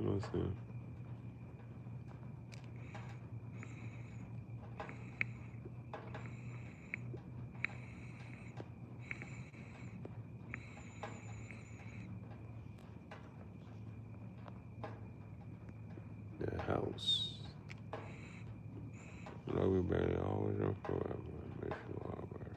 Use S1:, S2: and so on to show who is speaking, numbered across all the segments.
S1: Let's see. The house. Love you, baby, always and forever. Make you all better.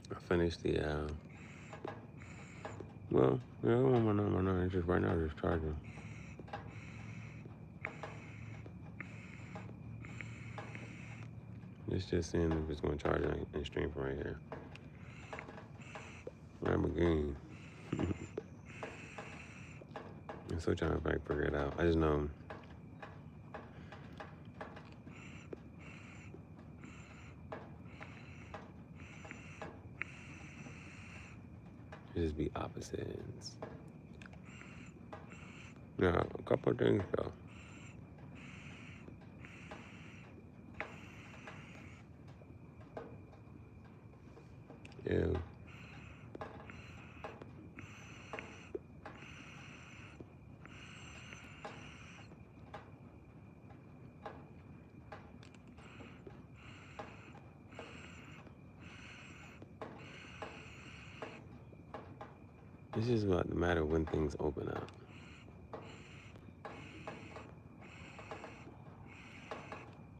S1: I finished the, well, yeah, my number. It's just right now, just charging. It's just seeing if it's going to charge and stream from right here. Lamborghini. I'm still trying to figure it out. I just know it just be opposite ends. Yeah, a couple of things though. Yeah. It's just about the matter when things open up.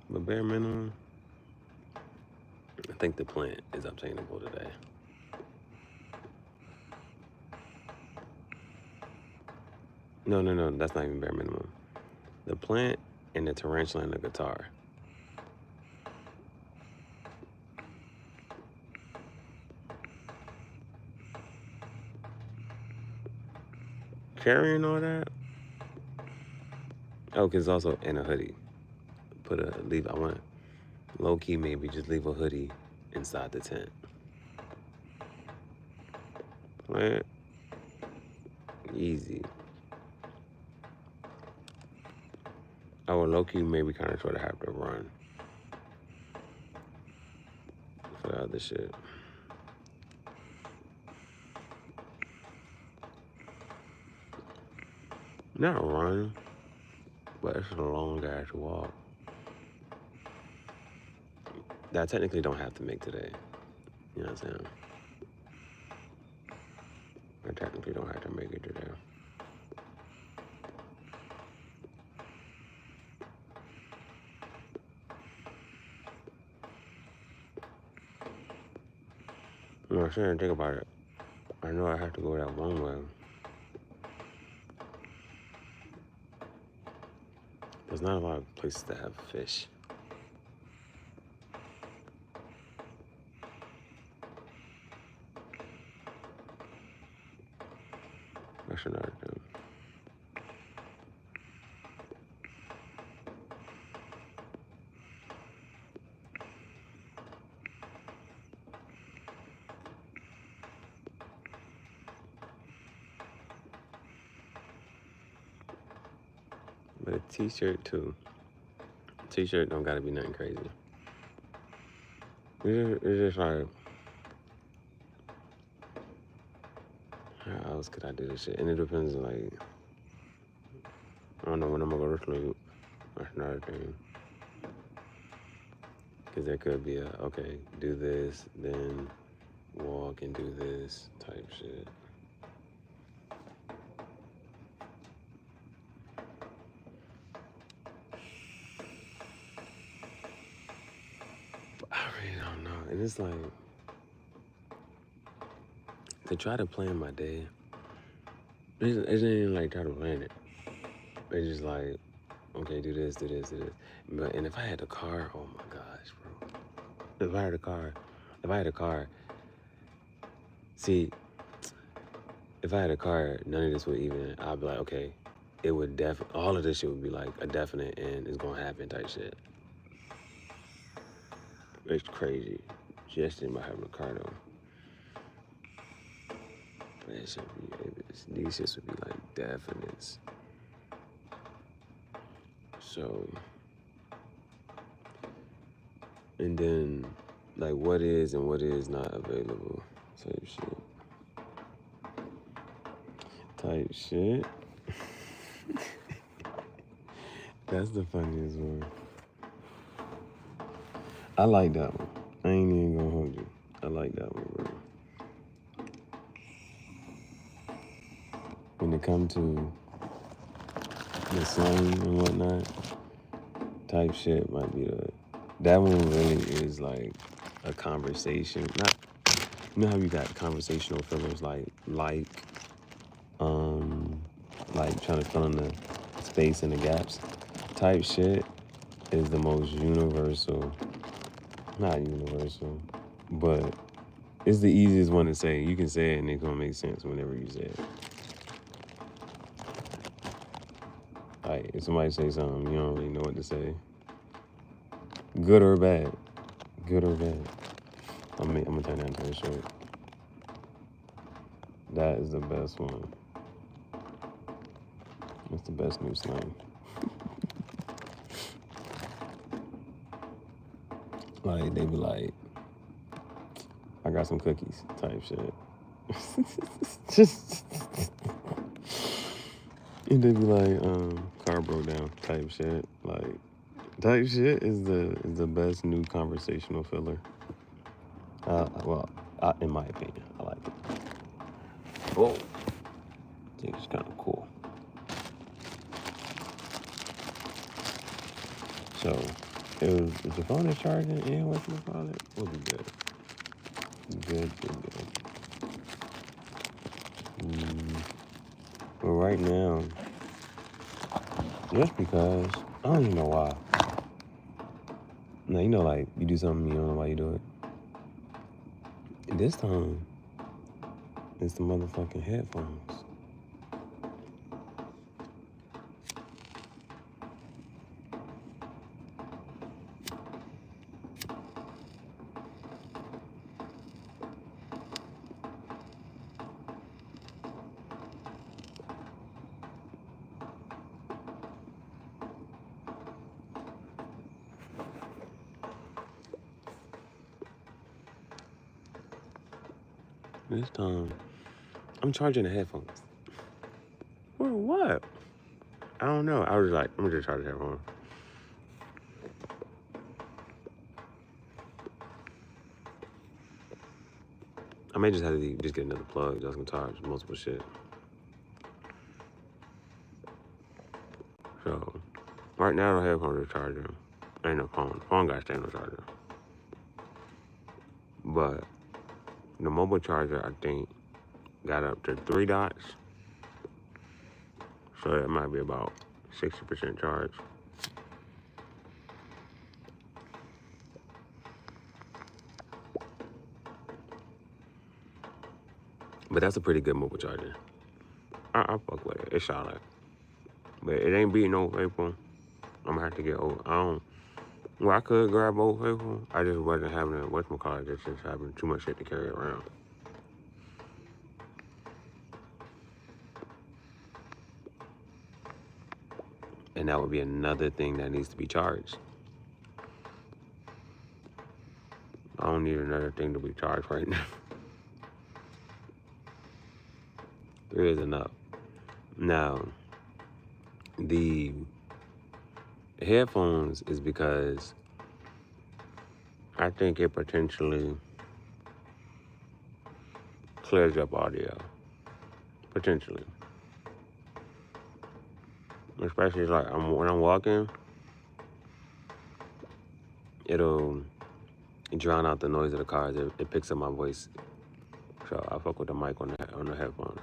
S1: But bare minimum, I think the plant is obtainable today. No, that's not even bare minimum. The plant and the tarantula and the guitar. Carrying all that? Oh, because also in a hoodie. I want low key maybe just leave a hoodie inside the tent. Plant, easy. I would low key maybe kind of sort of have to run for the other shit. Not run, but it's a long ass walk that I technically don't have to make today. You know what I'm saying? I technically don't have to make it today. You know what I'm saying? Think about it. I know I have to go that one way. There's not a lot of places that have fish. That's another thing. But a t-shirt too. T-shirt don't gotta be nothing crazy. It's just like, how else could I do this shit? And it depends, like, I don't know when I'm gonna go to sleep. That's another thing. Because there could be okay, do this, then walk and do this type shit. But I really don't know. And it's like, to try to plan my day, it ain't even like try to plan it. It's just like, okay, do this. And if I had a car, oh my gosh, bro. If I had a car, see, if I had a car, none of this would even, I'd be like, okay, it would all of this shit would be like a definite and it's gonna happen type shit. It's crazy. Just thinking about having a car though. That should be, these shits would be like definites. So, and then like what is and what is not available type shit. Type shit. That's the funniest one. I like that one. I ain't even gonna hold you. I like that one, bro. When it comes to the slang and whatnot, type shit might be that one really is like a conversation. Not, you know how you got conversational fillers like trying to fill in the space and the gaps. Type shit is the most universal, not universal, but it's the easiest one to say. You can say it and it's gonna make sense whenever you say it. Like, if somebody say something, you don't really know what to say. Good or bad. Good or bad. I'm gonna turn that into a shirt. That is the best one. That's the best new slang. Like, they be like, I got some cookies type shit. Just, and they be like, car broke down type shit. Like, type shit is the best new conversational filler. In my opinion, I like it. Oh, I think it's kind of cool. So, if the phone is charging and whatchamacallit, we'll be good. Good. But right now, just because, I don't even know why. Now, you know, like, you do something, you don't know why you do it. And this time, it's the motherfucking headphones. This time, I'm charging the headphones. For what? I don't know. I was like, I'm gonna just charge the headphones. I may just have to just get another plug that's gonna charge multiple shit. So, right now the headphones are charging. Ain't no phone. Phone got to stay on the charger. But the mobile charger, I think, got up to 3 dots. So it might be about 60% charge. But that's a pretty good mobile charger. I fuck with it. It's solid. But it ain't beating Old Faithful. I'm gonna have to get old. Well, I could grab Old Faithful. I just wasn't having a whatchamacallit. Just having too much shit to carry around. And that would be another thing that needs to be charged. I don't need another thing to be charged right now. 3 is enough. Now, the headphones is because I think it potentially clears up audio. Potentially. Especially like when I'm walking, it'll drown out the noise of the cars. It picks up my voice. So I fuck with the mic on the headphones.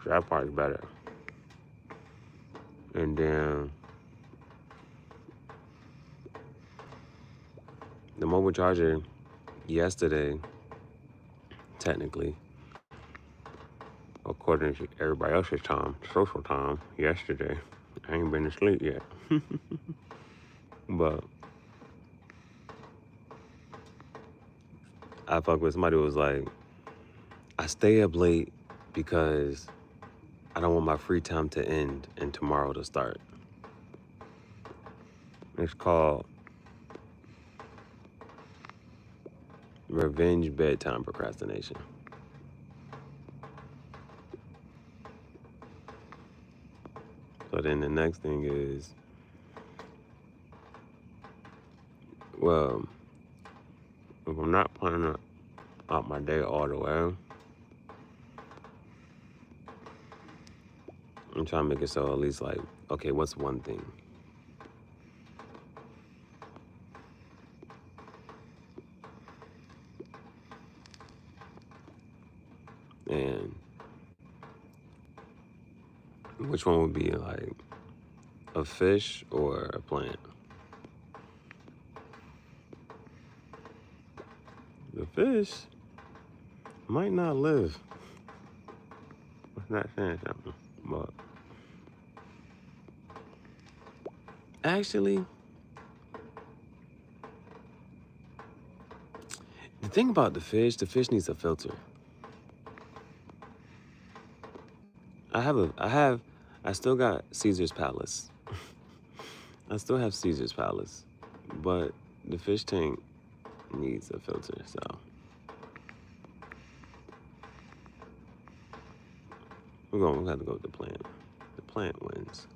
S1: So that part's better. And then the mobile charger yesterday, technically, according to everybody else's time, social time, yesterday, I ain't been to sleep yet. But I fuck with somebody who was like, I stay up late because I don't want my free time to end and tomorrow to start. It's called revenge bedtime procrastination. So then the next thing is, well, if I'm not planning out my day all the way, I'm trying to make it so at least like, okay, what's one thing? And which one would be like a fish or a plant? The fish might not live. It's not saying something, but actually, the thing about the fish needs a filter. I still got Caesar's Palace. I still have Caesar's Palace, but the fish tank needs a filter, so. We have to go with the plant. The plant wins.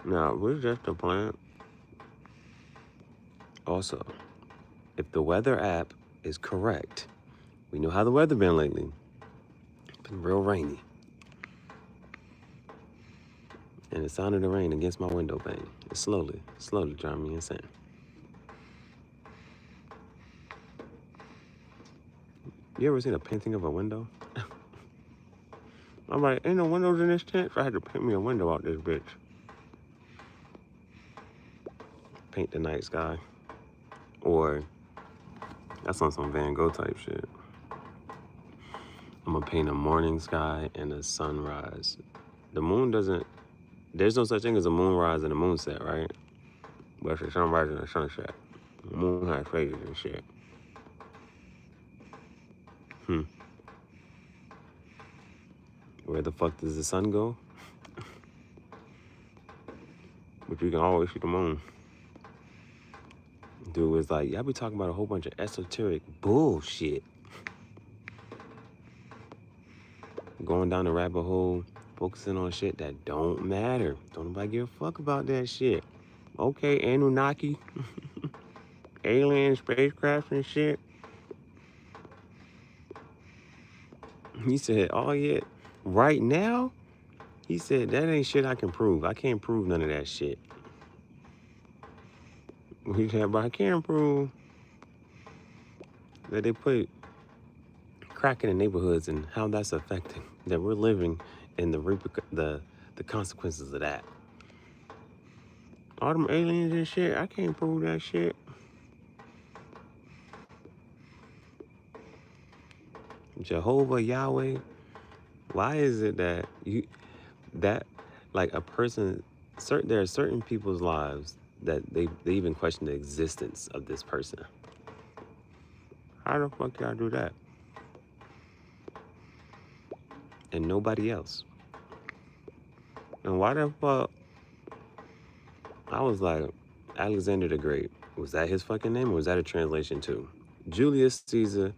S1: Now, we're just a plant. Also, if the weather app is correct, we know how the weather been lately. It's been real rainy. And the sound of the rain against my window pane is slowly driving me insane. You ever seen a painting of a window? I'm like, ain't no windows in this tent, so I had to paint me a window out this bitch. Paint the night sky. Or, that's on some Van Gogh type shit. I'm gonna paint a morning sky and a sunrise. The moon doesn't, there's no such thing as a moonrise and a moonset, right? But it's a sunrise and a sunset. The moon has phases and shit. Where the fuck does the sun go? But you can always see the moon. Dude was like, y'all be talking about a whole bunch of esoteric bullshit. Going down the rabbit hole, focusing on shit that don't matter. Don't nobody give a fuck about that shit. Okay, Anunnaki, alien spacecraft and shit. He said, oh yeah, right now? He said, that ain't shit I can prove. I can't prove none of that shit. He said, but I can prove that they put crack in the neighborhoods and how that's affecting, that we're living in the consequences of that. All them aliens and shit, I can't prove that shit. Jehovah, Yahweh, why is it that like a person, there are certain people's lives that they even question the existence of this person. How the fuck y'all do that? And nobody else. And why the fuck? I was like, Alexander the Great, was that his fucking name or was that a translation too? Julius Caesar,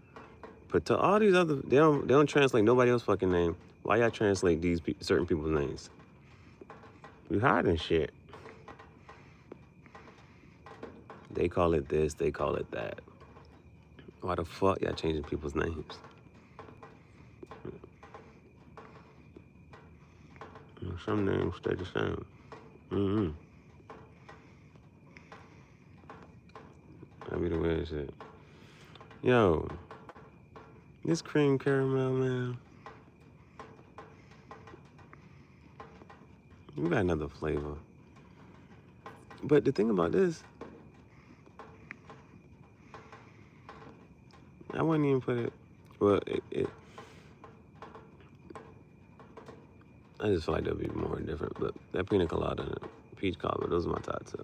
S1: but to all these other, they don't translate nobody else's fucking name. Why y'all translate these certain people's names? We hiding shit. They call it this, they call it that. Why the fuck y'all changing people's names? Some names stay the same. That'd be the weird shit. Yo, this cream caramel, man. We got another flavor. But the thing about this, I wouldn't even put it, well, I just feel like that'd be more different, but that pina colada and peach cobbler, those are my top two.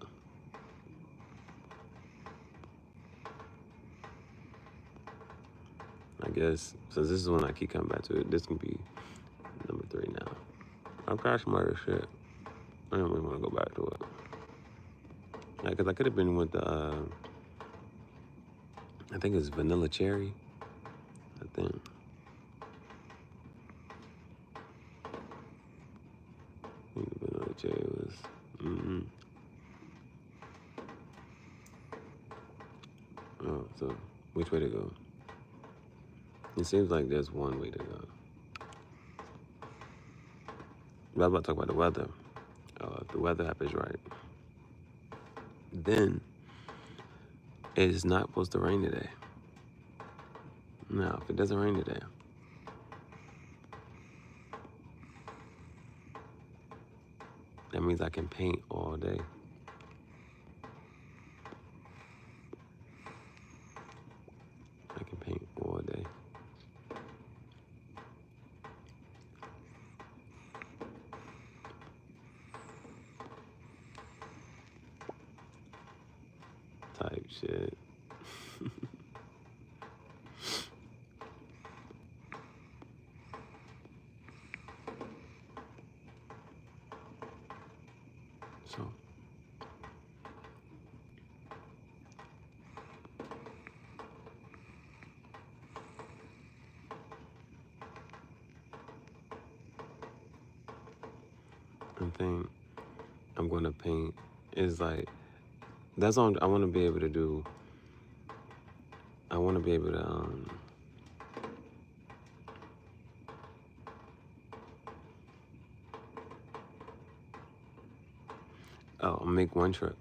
S1: guess, since this is one I keep coming back to it, this can be number 3 now. I'm crashing my other shit. I don't really want to go back to it. Like, cause I could have been with the, I think it's Vanilla Cherry. I think. Vanilla Cherry was, Oh, so which way to go? It seems like there's one way to go. But I'm about to talk about the weather. If the weather happens right, then it is not supposed to rain today. No, if it doesn't rain today, that means I can paint all day. I can paint all day. Type shit. So, I think I'm going to paint is like, that's all I want to be able to do. I want to be able to, make one trip.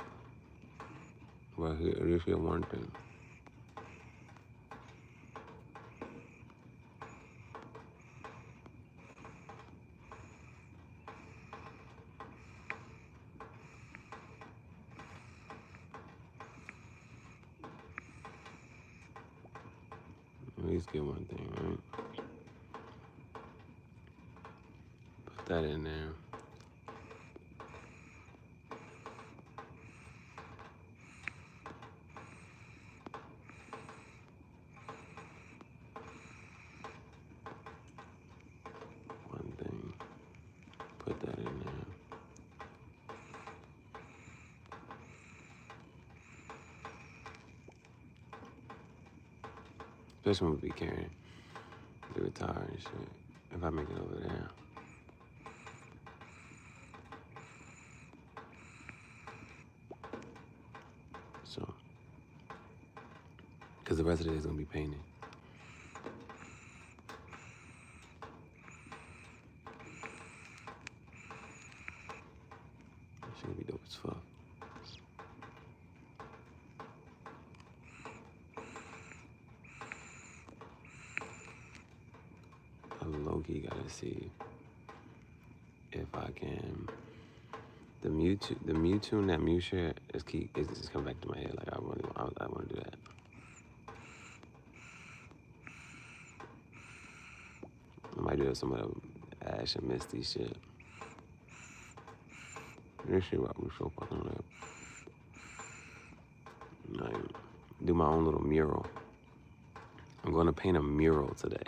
S1: Well, at least get one thing. At least get one thing, right? Put that in there. One thing. Put that in there. Especially when we be carrying the guitar and shit. If I make it over there. So, because the rest of the day is gonna be painting. It's gonna be dope as fuck. I low-key gotta see if I can. The Mewtwo, that Mew shit is just coming back to my head. Like I want to do that. I might do some of the Ash and Misty shit. This shit about me so fucking lit. Like, do my own little mural. I'm gonna paint a mural today.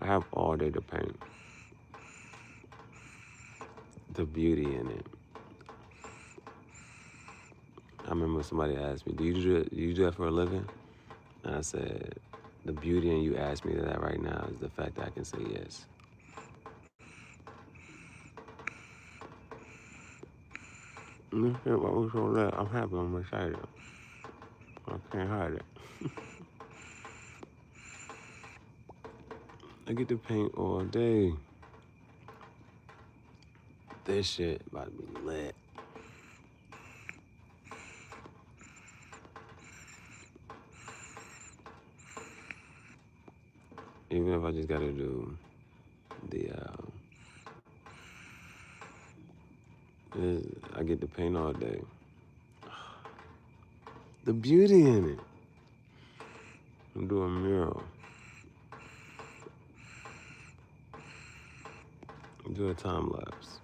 S1: I have all day to paint. The beauty in it. I remember somebody asked me, do you do that for a living? And I said, the beauty in you asked me that right now is the fact that I can say yes. I'm happy, I'm excited. I can't hide it. I get to paint all day. This shit about to be lit. Even if I just gotta do the, I get to paint all day. The beauty in it. I'm doing a mural. Do a time lapse.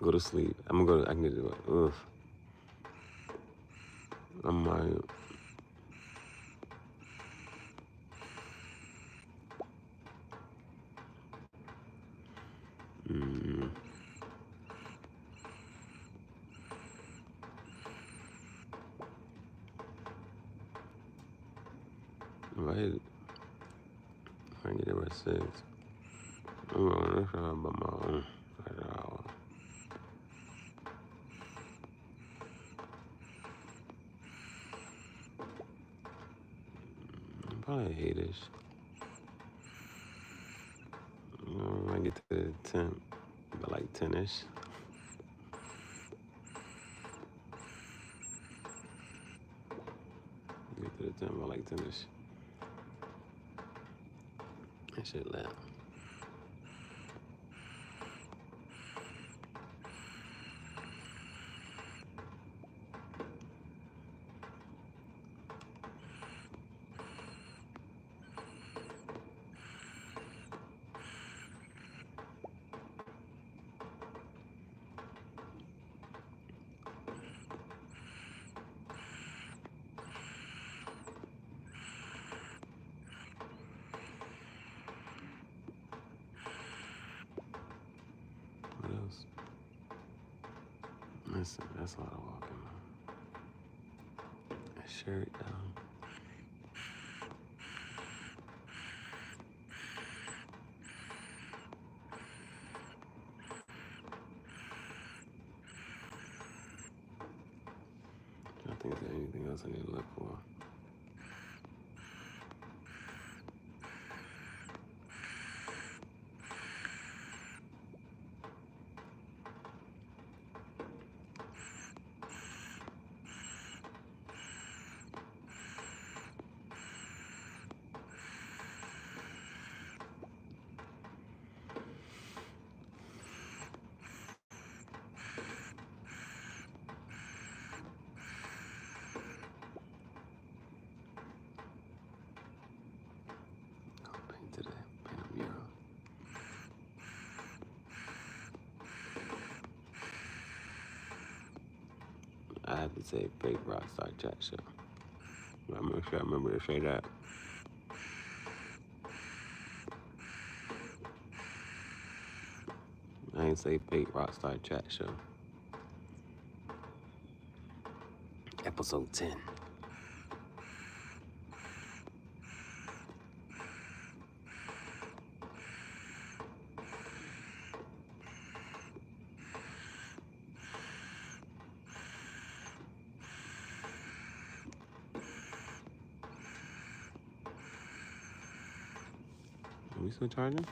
S1: Go to sleep. I can do it. Ugh. I might. Mm. Right. I get it at 6. I'm going to try by my own. Probably 8-ish. I get to 10, but like 10-ish. Get to the 10, but like 10-ish. That shit loud. What else? That's a lot of walking. A shirt down. I think there's anything else I need to look for. Paint today. Paint a mural. I have to say fake rockstar chat show. I'm not sure I remember to say that. I ain't say fake rockstar chat show. Episode 10. Are we still charging?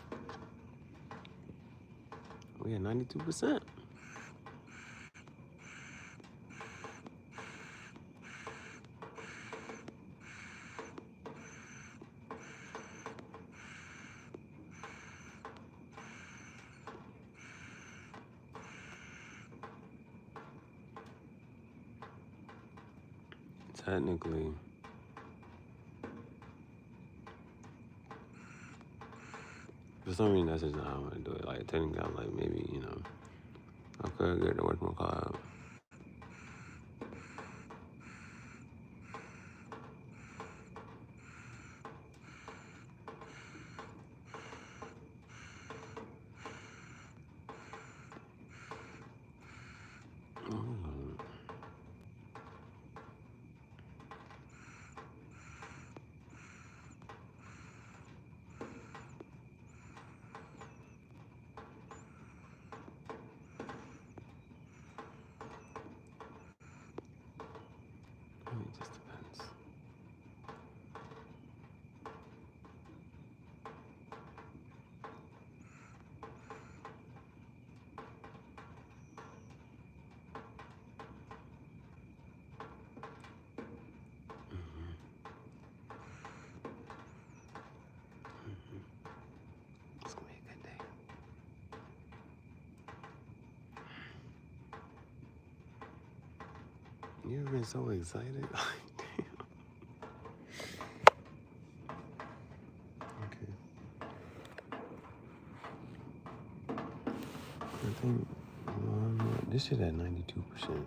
S1: We at 92%. Technically, for some reason, that's just not how I want to do it. Like, technically, I'm like, maybe, I could get the whatchamacallit. It just depends. It's gonna be a good day. You ever been so excited? Okay. I think this shit at 92%.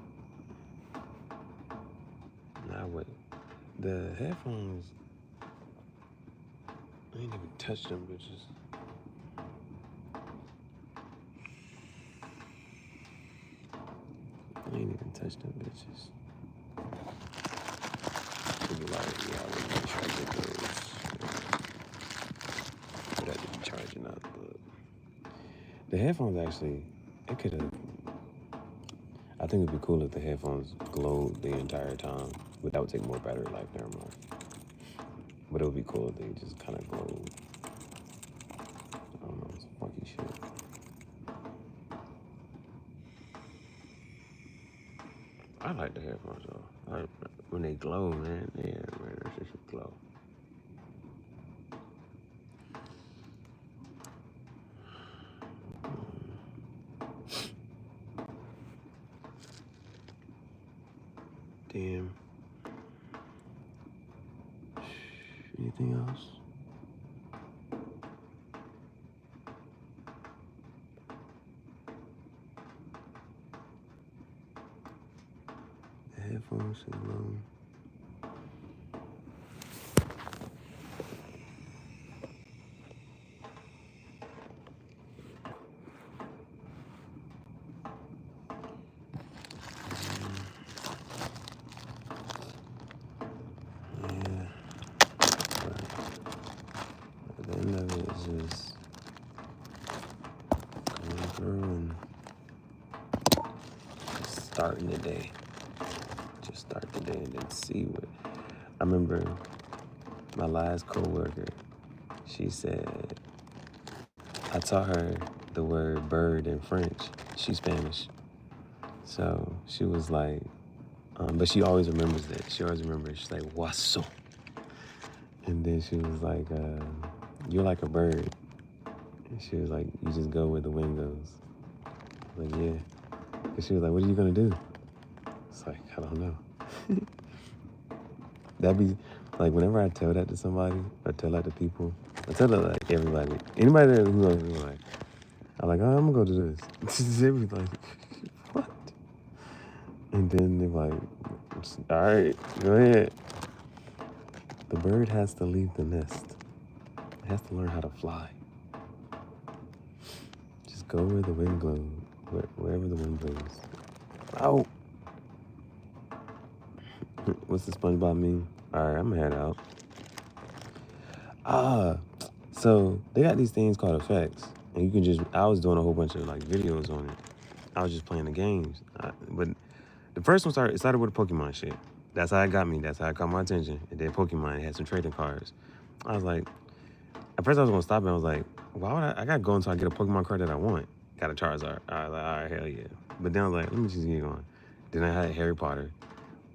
S1: Nah, wait. The headphones, I ain't even touched them bitches. touch them bitches. To be like, yeah, I want to make sure I get those. But I didn't charge it up. But the headphones actually, it could have. I think it'd be cool if the headphones glowed the entire time, but that would take more battery life. Never mind. But it would be cool if they just kind of glowed. I don't know, some funky shit. I like the headphones though. When they glow, man, yeah, man, that shit should glow. Damn. Anything else? The headphones should glow. Just going through and just starting the day. Just start the day and then see what. I remember my last coworker, she said, I taught her the word bird in French. She's Spanish. So she was like, but she always remembers that. She always remembers, she's like, oiseau. And then she was like, you're like a bird. And she was like, you just go where the wind goes. I was like, yeah. And she was like, what are you gonna do? It's like, I don't know. That'd be, like, whenever I tell that to somebody, or tell that to people, I tell that like everybody. Anybody who knows me, like, I'm like, oh, I'm gonna go do this. They be like, what? And then they're like, all right, go ahead. The bird has to leave the nest. It has to learn how to fly. Just go where the wind blows, wherever the wind blows. Ow! What's the SpongeBob meme? All right, I'm gonna head out. So they got these things called effects, and you can just. I was doing a whole bunch of like videos on it. I was just playing the games, but the first one started with the Pokemon shit. That's how it got me. That's how it caught my attention. And then Pokemon had some trading cards. I was like, at first I was gonna stop it. I was like, why would I gotta go until I get a Pokemon card that I want? Got a Charizard. I was like, all right, hell yeah. But then I was like, let me just get going. Then I had Harry Potter.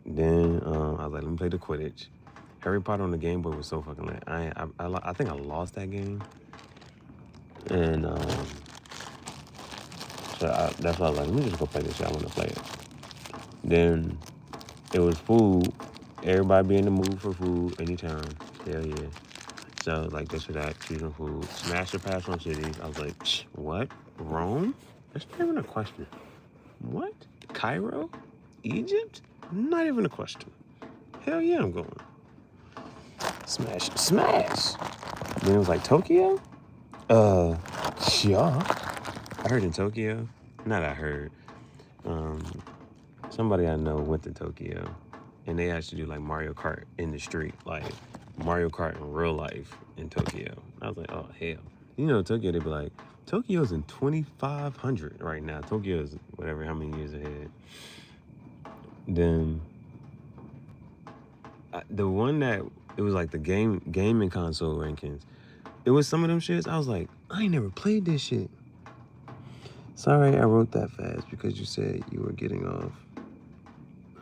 S1: Then I was like, let me play the Quidditch. Harry Potter on the Game Boy was so fucking lit. I think I lost that game. And so that's why I was like, let me just go play this shit. I want to play it. Then it was food. Everybody be in the mood for food anytime. Hell yeah. So like this or that, choosing food. Smash or pass on cities. I was like, what? Rome? That's not even a question. What? Cairo? Egypt? Not even a question. Hell yeah, I'm going. Smash. Then it was like Tokyo? Yeah. I heard in Tokyo. Not I heard. Somebody I know went to Tokyo, and they actually do like Mario Kart in the street, like Mario Kart in real life in Tokyo. I was like, oh hell. You know, Tokyo, they be like, Tokyo's in 2500 right now. Tokyo is whatever, how many years ahead. Then the one that it was like the gaming console rankings. It was some of them shits. I was like, I ain't never played this shit. Sorry, I wrote that fast because you said you were getting off.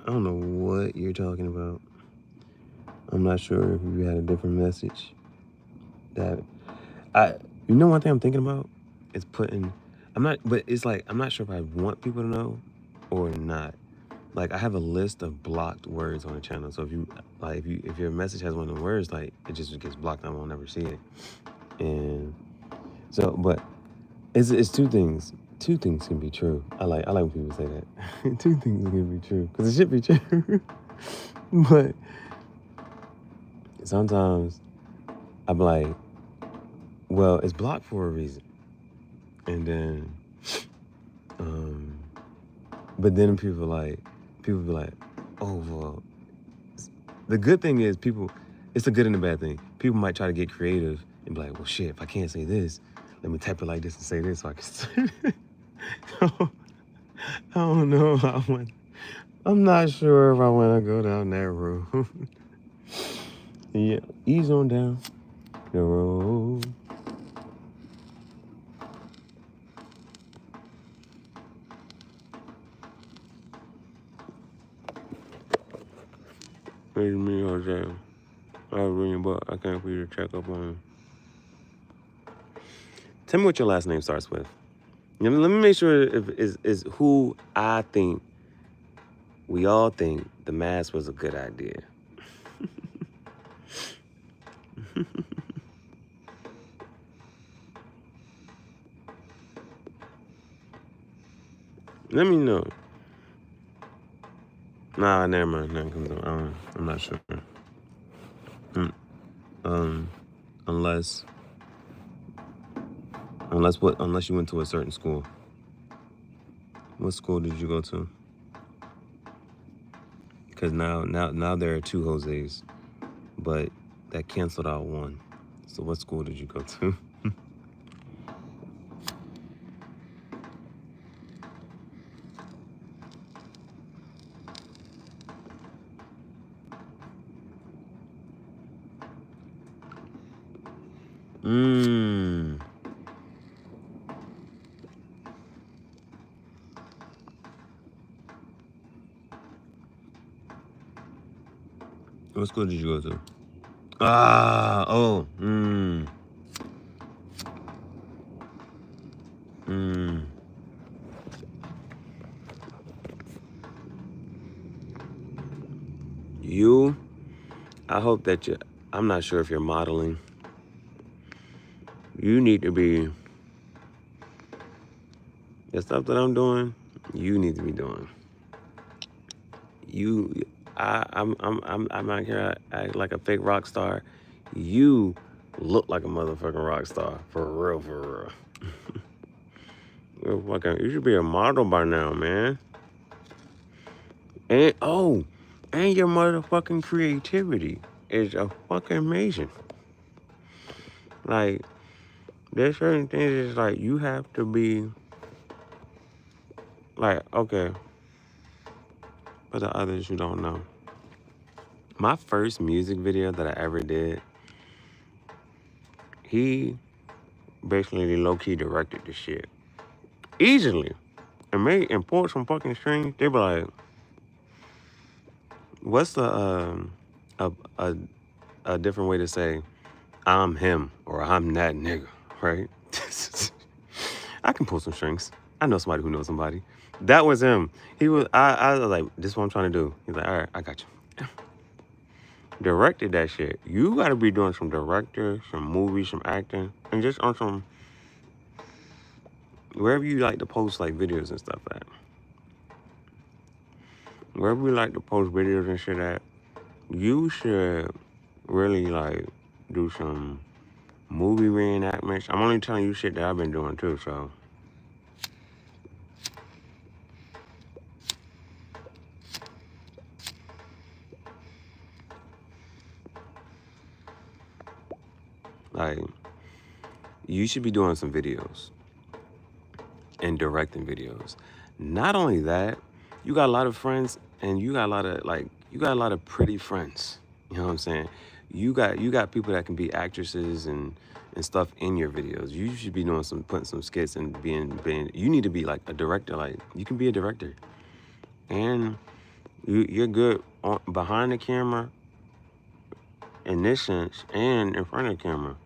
S1: I don't know what you're talking about. I'm not sure if you had a different message. You know, one thing I'm thinking about is but it's like, I'm not sure if I want people to know or not. Like, I have a list of blocked words on the channel. So if your message has one of the words, like, it just gets blocked. I won't never see it. And so, but it's two things. Two things can be true. I like when people say that. Two things can be true, because it should be true. But sometimes I'm like, well, it's blocked for a reason. And then, but then people are like, people be like, oh, well, the good thing is it's a good and a bad thing. People might try to get creative and be like, well, shit, if I can't say this, let me type it like this and say this so I can say it. I don't know. I'm not sure if I want to go down that road. Yeah, ease on down the road. It's me, Jose. I was reading, but I can't for you to check up on. Tell me what your last name starts with. Let me make sure if is who I think. We all think the mask was a good idea. Let me know. Nah, never mind. Nothing comes up. I'm not sure. Unless you went to a certain school. What school did you go to? Because now there are 2 Jose's, but that canceled out 1. So what school did you go to? What school did you go to? You, I hope that I'm not sure if you're modeling. You need to be, the stuff that I'm doing, you need to be doing. I'm not here to act like a fake rock star. You look like a motherfucking rock star. For real. You should be a model by now, man. And your motherfucking creativity is fucking amazing. Like, there's certain things it's like you have to be like, okay, for the others who don't know. My first music video that I ever did, he basically low-key directed the shit. Easily. And pulled some fucking strings. They be like, what's a different way to say I'm him or I'm that nigga, right? I can pull some strings. I know somebody who knows somebody. That was him. He was, I was like, this is what I'm trying to do. He's like, all right, I got you. Directed that shit. You gotta be doing some director, some movies, some acting, and just on some, wherever you like to post like videos and stuff at. Wherever you like to post videos and shit at, you should really like do some movie reenactments. I'm only telling you shit that I've been doing too, so. Like, you should be doing some videos and directing videos. Not only that, you got a lot of friends and you got a lot of pretty friends. You know what I'm saying? You got people that can be actresses and stuff in your videos. You should be doing putting some skits and being you need to be like a director. Like, you can be a director. And you're good behind the camera in this sense and in front of the camera.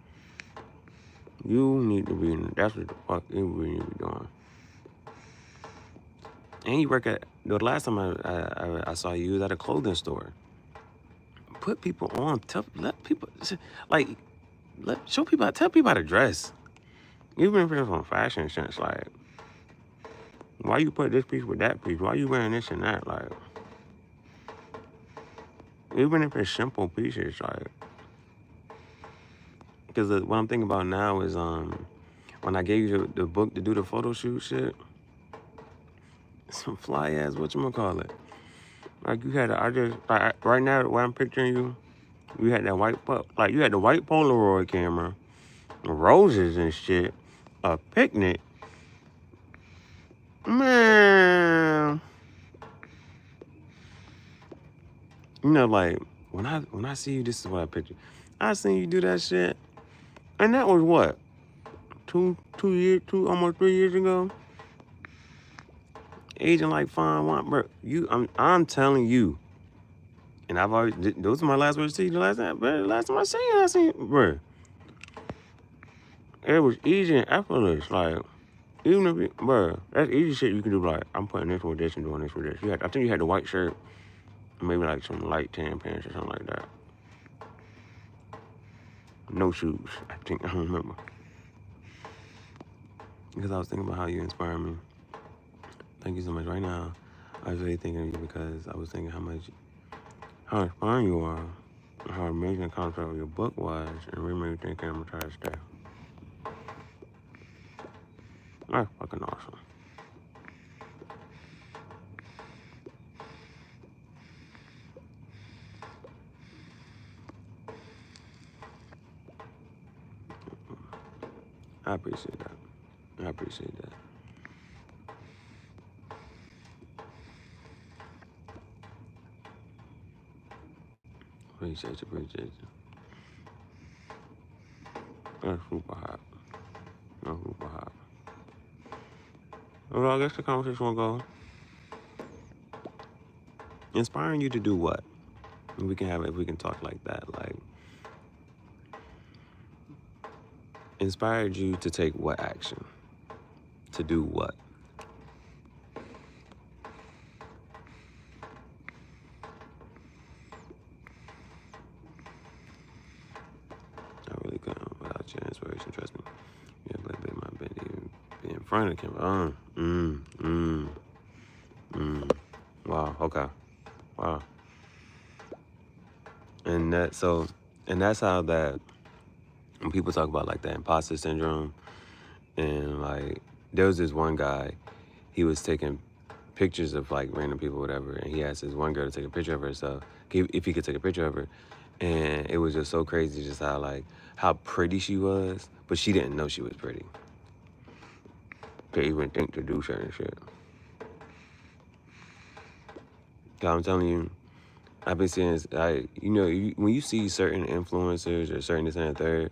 S1: You need to be, that's what the fuck you really need to be doing. And you work at, the last time I saw you was at a clothing store. Put people on, tell people how to dress. Even if it's on fashion sense, like, why you put this piece with that piece? Why you wearing this and that? Like, even if it's simple pieces, like, because what I'm thinking about now is when I gave you the book to do the photo shoot shit, some fly ass, whatchamacallit. Like you had, right now, where I'm picturing you, you had that like you had the white Polaroid camera, roses and shit, a picnic. Man, you know, like when I see you, this is what I picture. I seen you do that shit, and that was what, almost 3 years ago. Aging like fine wine, bro. I'm telling you, and I've already. Those are my last words to you. The last time, bro. The last time I seen you, bro. It was easy and effortless, like. Even if you, bro, that's easy shit you can do. Like, I'm putting this with this and doing this with this. I think you had the white shirt, maybe like some light tan pants or something like that. No shoes, I think. I don't remember. Because I was thinking about how you inspire me. Thank you so much. Right now, I was really thinking of you because I was thinking how inspiring you are, and how amazing the concept of your book was, and really made me think I'm gonna try to stay. That's fucking awesome. I appreciate that. I appreciate that. Appreciate you. That's super hot. That's super hot. Well, I guess the conversation will go. Inspiring you to do what? If we can talk like that, like inspired you to take what action? To do what? I really couldn't without your inspiration, trust me. Yeah, but my Bandit be in front of the camera. Wow, okay. Wow. And that's how that when people talk about like that imposter syndrome, and like there was this one guy, he was taking pictures of like random people, whatever, and he asked this one girl to take a picture of herself, if he could take a picture of her, and it was just so crazy, just how pretty she was, but she didn't know she was pretty. To even think to do certain shit. I'm telling you, I've been seeing this, when you see certain influencers or certain this and that third,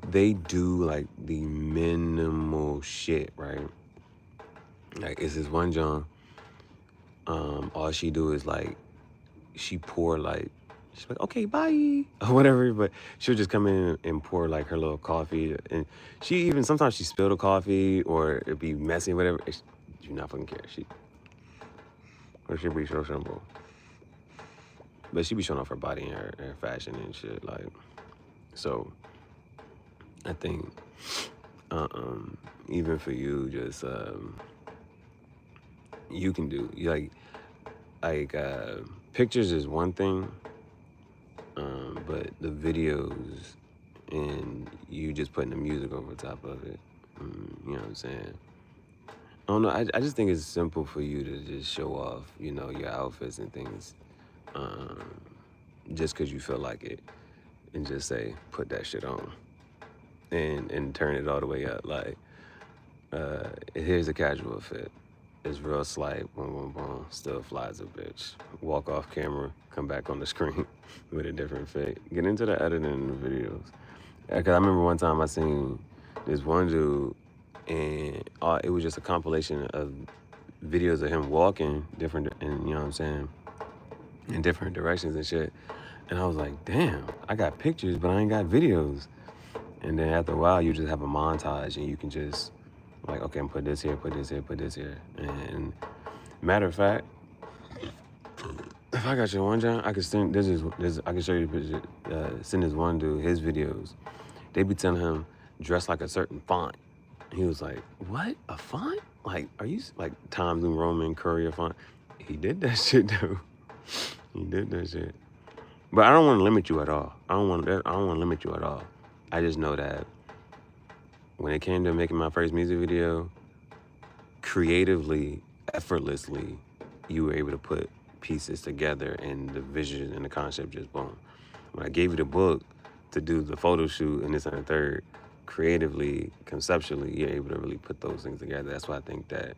S1: they do like the minimal shit, right? Like it's this one John, all she do is like, she pour like, she's like, okay, bye, or whatever, but she'll just come in and pour like her little coffee, and sometimes she spill the coffee, or it'd be messy, whatever, you not fucking care, or she'd be so simple. But she be showing off her body and her fashion and shit, like, so I think, even for you, just, you can do, pictures is one thing, but the videos and you just putting the music over top of it, you know what I'm saying? I don't know, I just think it's simple for you to just show off, your outfits and things, just because you feel like it, and just say, put that shit on, and turn it all the way up, like, here's a casual fit. It's real slight, boom, boom, boom, still flies a bitch. Walk off camera, come back on the screen with a different fit. Get into the editing in the videos. Because I remember one time I seen this one dude, and it was just a compilation of videos of him walking different, and you know what I'm saying, in different directions and shit. And I was like, damn, I got pictures, but I ain't got videos. And then after a while, you just have a montage, and you can just, like, okay, I'm put this here, put this here, put this here. And matter of fact, if I got your one, John, I could send, I can show you the picture, send this one dude his videos. They be telling him, dress like a certain font. And he was like, what, a font? Like, are you, like, Times New Roman Courier font? He did that shit, though. He did that shit. But I don't want to limit you at all. I don't want to limit you at all. I just know that when it came to making my first music video, creatively, effortlessly, you were able to put pieces together and the vision and the concept just boom. When I gave you the book to do the photo shoot and this and the third, creatively, conceptually, you're able to really put those things together. That's why I think that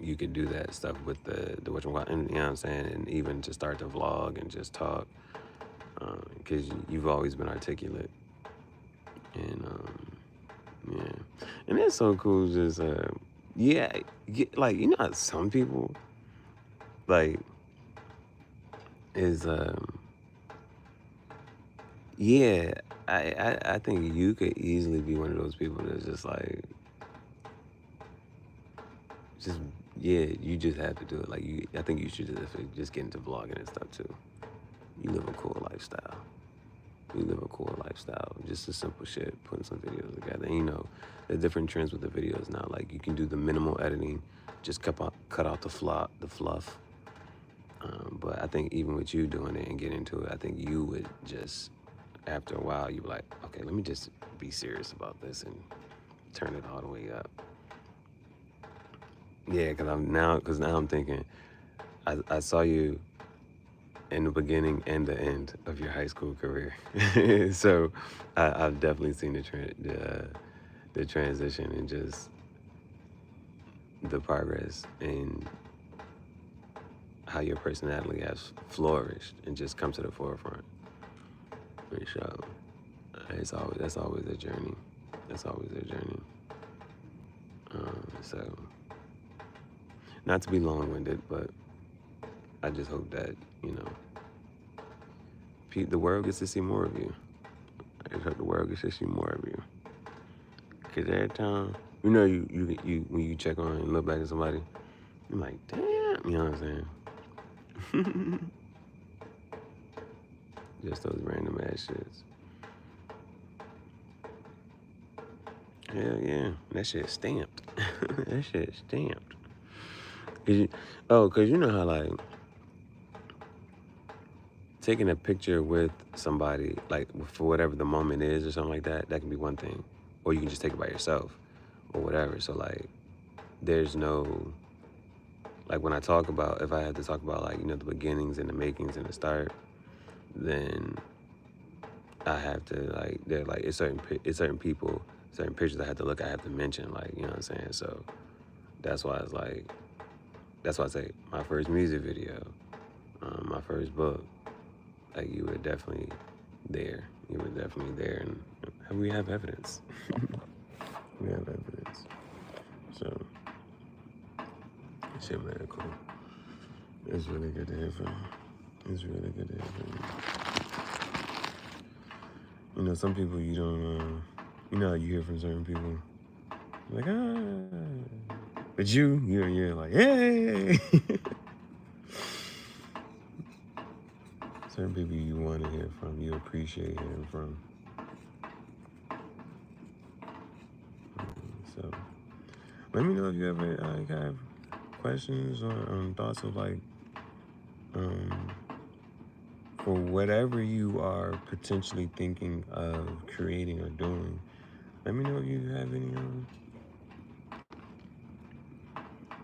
S1: you could do that stuff with the whatchamacallit, and you know what I'm saying, and even to start the vlog and just talk, because you've always been articulate, and yeah, and it's so cool. Just yeah, like you know how some people like is yeah, I think you could easily be one of those people that's just like just yeah, you just have to do it. Like I think you should just get into vlogging and stuff too. You live a cool lifestyle. You live a cool lifestyle. Just a simple shit, putting some videos together. And you know, there's different trends with the videos now. Like you can do the minimal editing, just cut out the fluff. But I think even with you doing it and getting into it, I think you would just, after a while, you'd be like, okay, let me just be serious about this and turn it all the way up. Yeah, because now I'm thinking, I saw you in the beginning and the end of your high school career. So I've definitely seen the transition and just the progress and how your personality has flourished and just come to the forefront. For sure. That's always a journey. That's always a journey. So, not to be long-winded, but I just hope that, you know, the world gets to see more of you. I just hope the world gets to see more of you. Because every time, you know, you when you check on and look back at somebody, you're like, damn, you know what I'm saying? Just those random ass shits. Hell yeah, that shit's stamped. That shit's stamped. Cause you know how like taking a picture with somebody, like for whatever the moment is or something like that, that can be one thing. Or you can just take it by yourself or whatever. So like, there's no, like when I talk about, if I had to talk about like, you know, the beginnings and the makings and the start, then I have to like, they're like, it's certain people, certain pictures I have to look, I have to mention, like, you know what I'm saying? So that's why it's like, that's why I say my first music video, my first book, like you were definitely there. You were definitely there, and we have evidence. We have evidence. So, shit, man, cool. It's really good to hear from you. It's really good to hear from you. You know, some people you don't, you know how you hear from certain people, like, but you're like, hey. Certain people you want to hear from, you appreciate hearing from. So, let me know if you ever have questions or thoughts of like, for whatever you are potentially thinking of creating or doing. Let me know if you have any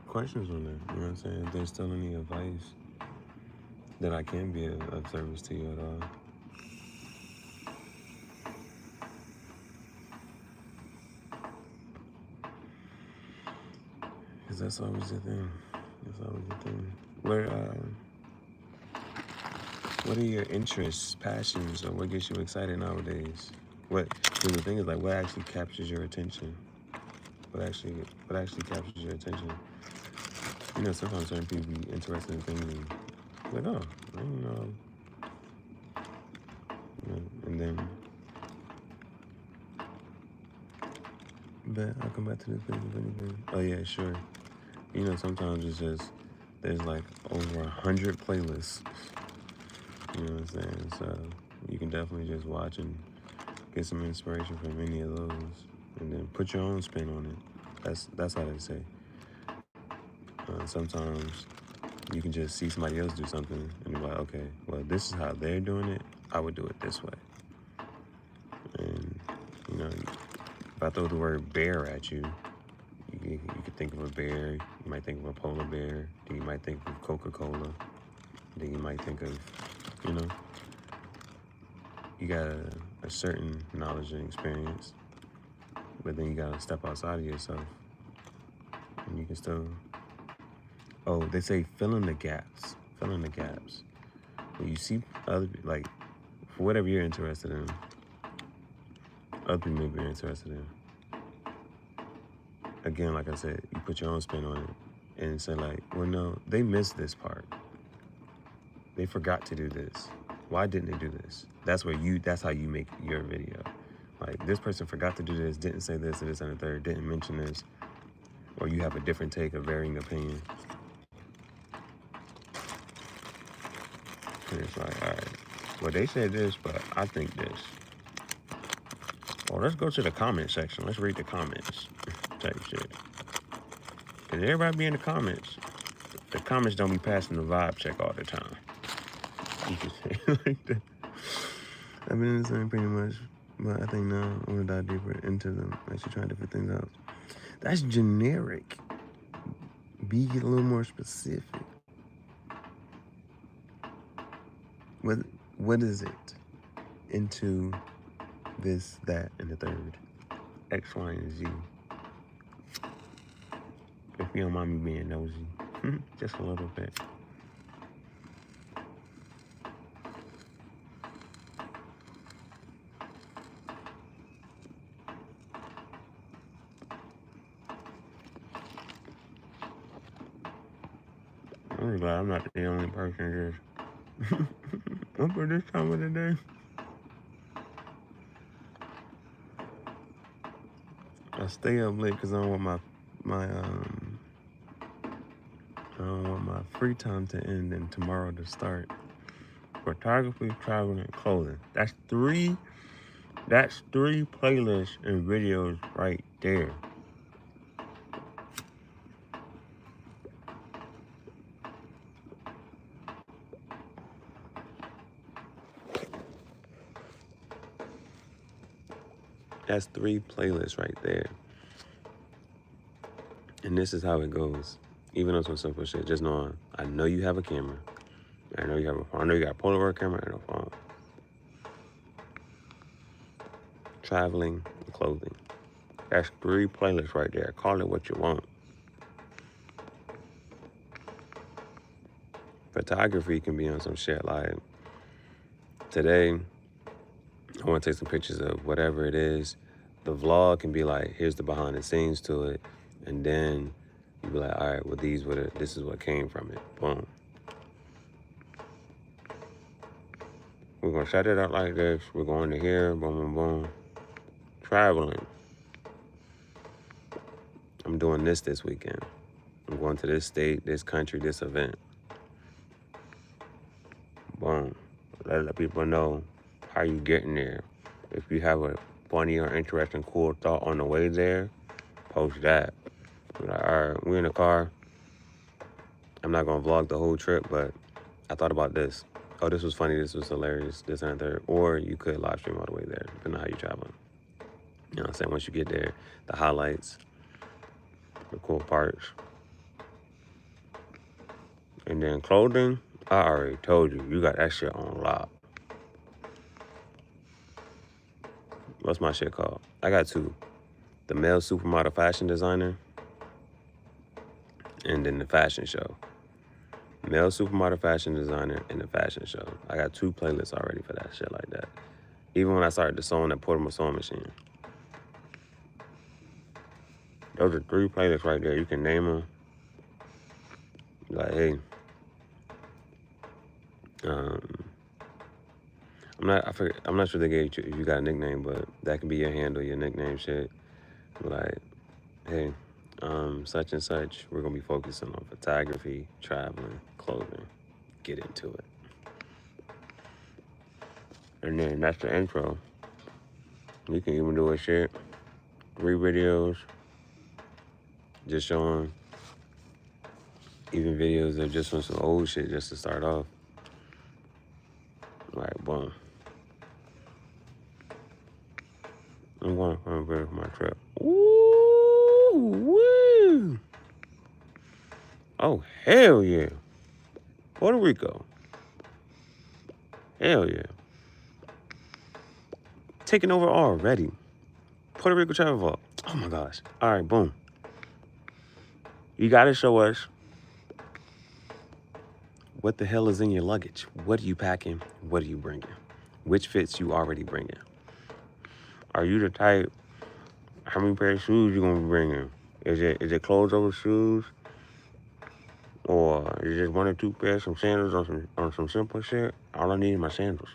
S1: questions on that. You know what I'm saying? If there's still any advice that I can be of service to you at all. Because that's always the thing. That's always the thing. What are your interests, passions, or what gets you excited nowadays? Because the thing is, like, what actually captures your attention? What actually captures your attention? You know, sometimes certain people be interested in things like, oh, I don't know. You know, and then, but I'll come back to this thing if anything. Oh yeah, sure. You know, sometimes it's just, there's like over 100 playlists. You know what I'm saying? So you can definitely just watch and get some inspiration from any of those, and then put your own spin on it. That's how they say. Sometimes you can just see somebody else do something and be like, okay, well, this is how they're doing it. I would do it this way. And you know, if I throw the word bear at you, you you could think of a bear. You might think of a polar bear. Then you might think of Coca-Cola. Then you might think of, you know, you got a certain knowledge and experience, but then you got to step outside of yourself, and you can still. Oh, they say fill in the gaps. Fill in the gaps. When you see other, like, for whatever you're interested in, other people may be interested in. Again, like I said, you put your own spin on it and say like, well, no, they missed this part. They forgot to do this. Why didn't they do this? That's how you make your video. Like, this person forgot to do this, didn't say this, and the third, didn't mention this, or you have a different take, a varying opinion. And it's like, all right, well, they said this, but I think this. Well, let's go to the comment section. Let's read the comments type shit. Because everybody be in the comments. The comments don't be passing the vibe check all the time. You can say it like that. I've been in the same pretty much, but I think now I want to dive deeper into them. Actually trying different things out. That's generic. Be a little more specific. What is it? Into this, that, and the third. X, Y, and Z. If you don't mind me being nosy. Just a little bit. I'm glad I'm not the only person just up for this time of the day. I stay up late because I don't want my free time to end and tomorrow to start. Photography, traveling, and clothing. That's three playlists and videos right there. That's 3 playlists right there. And this is how it goes. Even on some simple shit, just knowing, I know you have a camera. I know you have a phone. I know you got a Polaroid camera and a phone. Traveling and clothing. That's 3 playlists right there. Call it what you want. Photography can be on some shit like, today, I want to take some pictures of whatever it is. The vlog can be like, here's the behind the scenes to it. And then you be like, all right, well, this is what came from it. Boom. We're going to set it up like this. We're going to here. Boom, boom, boom. Traveling. I'm doing this weekend. I'm going to this state, this country, this event. Boom. Let people know how you getting there. If you have a funny or interesting, cool thought on the way there, post that. Be like, all right, we're in the car. I'm not going to vlog the whole trip, but I thought about this. Oh, this was funny. This was hilarious. This and that. Or you could live stream all the way there, depending on how you're traveling. You know what I'm saying? Once you get there, the highlights, the cool parts. And then clothing, I already told you, you got that shit on lock. What's my shit called? I got 2. The male supermodel fashion designer, and then the fashion show. Male supermodel fashion designer and the fashion show. I got 2 playlists already for that shit like that. Even when I started the sewing, that portable sewing machine. Those are 3 playlists right there. You can name them. Like, hey, I'm not sure they gave you if you got a nickname, but that can be your handle, your nickname shit. Like, hey, such and such, we're gonna be focusing on photography, traveling, clothing. Get into it. And then that's the intro. You can even do a shit. 3 videos. Just showing. Even videos of just some old shit just to start off. Like, boom. I'm going for my trip. Ooh, wee. Oh, hell yeah. Puerto Rico. Hell yeah. Taking over already. Puerto Rico travel vault. Oh my gosh. All right, boom. You got to show us what the hell is in your luggage. What are you packing? What are you bringing? Which fits you already bringing? Are you the type, how many pair of shoes you going to be bringing? Is it clothes over shoes? Or is it just one or two pairs, some sandals on some simple shit? All I need is my sandals.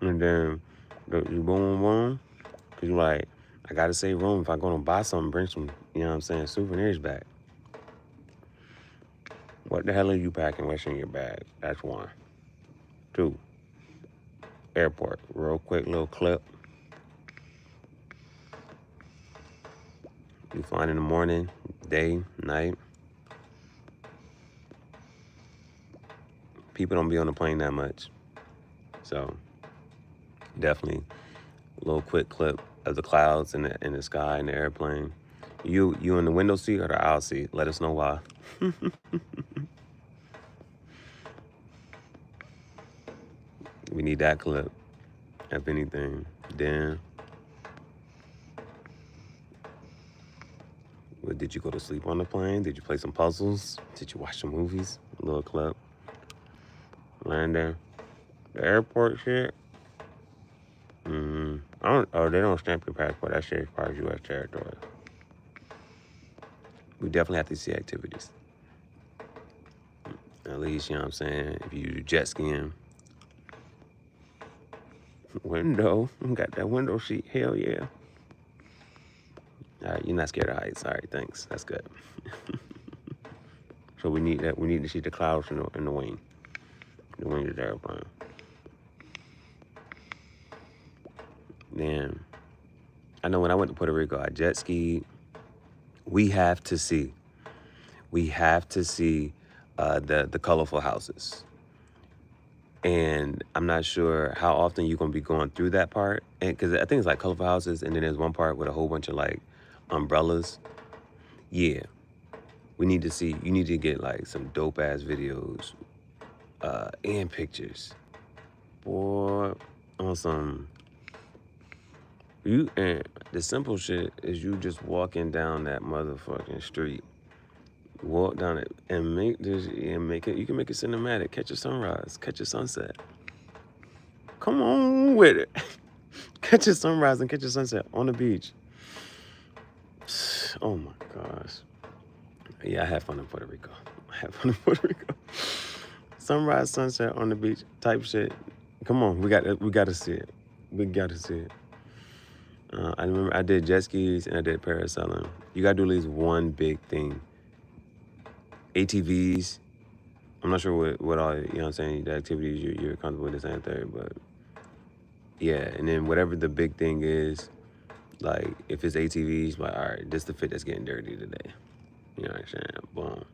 S1: And then you boom, boom. Because you're like, I got to save room. If I go to buy something, bring some, you know what I'm saying, souvenirs back. What the hell are you packing? What's in your bag? That's one. Two, airport. Real quick little clip. You flying in the morning, day, night. People don't be on the plane that much. So definitely a little quick clip of the clouds in the sky and the airplane. You in the window seat or the aisle seat? Let us know why. We need that clip, if anything. Then, did you go to sleep on the plane? Did you play some puzzles? Did you watch some movies? A little clip. Landing. The airport shit. They don't stamp your passport. That shit is part of U.S. territory. We definitely have to see activities. At least, you know what I'm saying? If you jet skiing. Window. Got that window seat. Hell yeah. All right, you're not scared of heights. All right, thanks. That's good. So we need that. We need to see the clouds in the wing. The wing of the airplane. Then, I know when I went to Puerto Rico, I jet skied. We have to see the colorful houses. And I'm not sure how often you're going to be going through that part. And because I think it's like colorful houses, and then there's one part with a whole bunch of like umbrellas. Yeah. You need to get like some dope ass videos and pictures. Boy, on some. And the simple shit is you just walking down that motherfucking street. Walk down it and make it. You can make it cinematic. Catch a sunrise. Catch a sunset. Come on with it. Catch a sunrise and catch a sunset on the beach. Oh my gosh. Yeah, I had fun in Puerto Rico. Sunrise, sunset on the beach type shit. Come on, we got to see it. We got to see it. I remember I did jet skis and I did parasailing. You got to do at least one big thing. ATVs. I'm not sure what all, you know what I'm saying, the activities you're comfortable with this and third, but yeah. And then whatever the big thing is, like if it's ATVs, like, all right, this the fit that's getting dirty today. You know what I'm saying? Boom.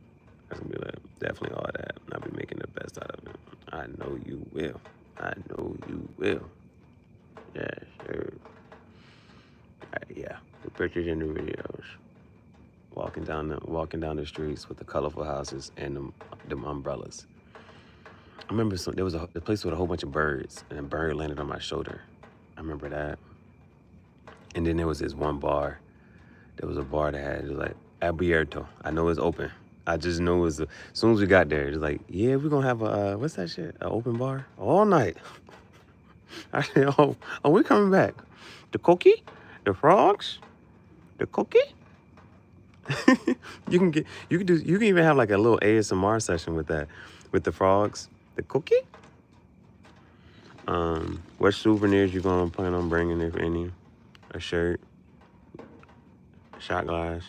S1: That's going to be like, definitely all that. I'll be making the best out of it. I know you will. Yeah, sure. Yeah, the pictures and the videos. Walking down the streets with the colorful houses and them umbrellas. I remember there was a place with a whole bunch of birds, and a bird landed on my shoulder. I remember that. And then there was this one bar. There was a bar that had, it was like, abierto. I know it's open. I just know it was, as soon as we got there, it was like, yeah, we're going to have a, what's that shit? An open bar? All night. I said, oh, we coming back. The cookie? The frogs? The cookie? You can even have like a little ASMR session with that, with the frogs. The cookie? What souvenirs you gonna plan on bringing, if any? A shirt, a shot glass.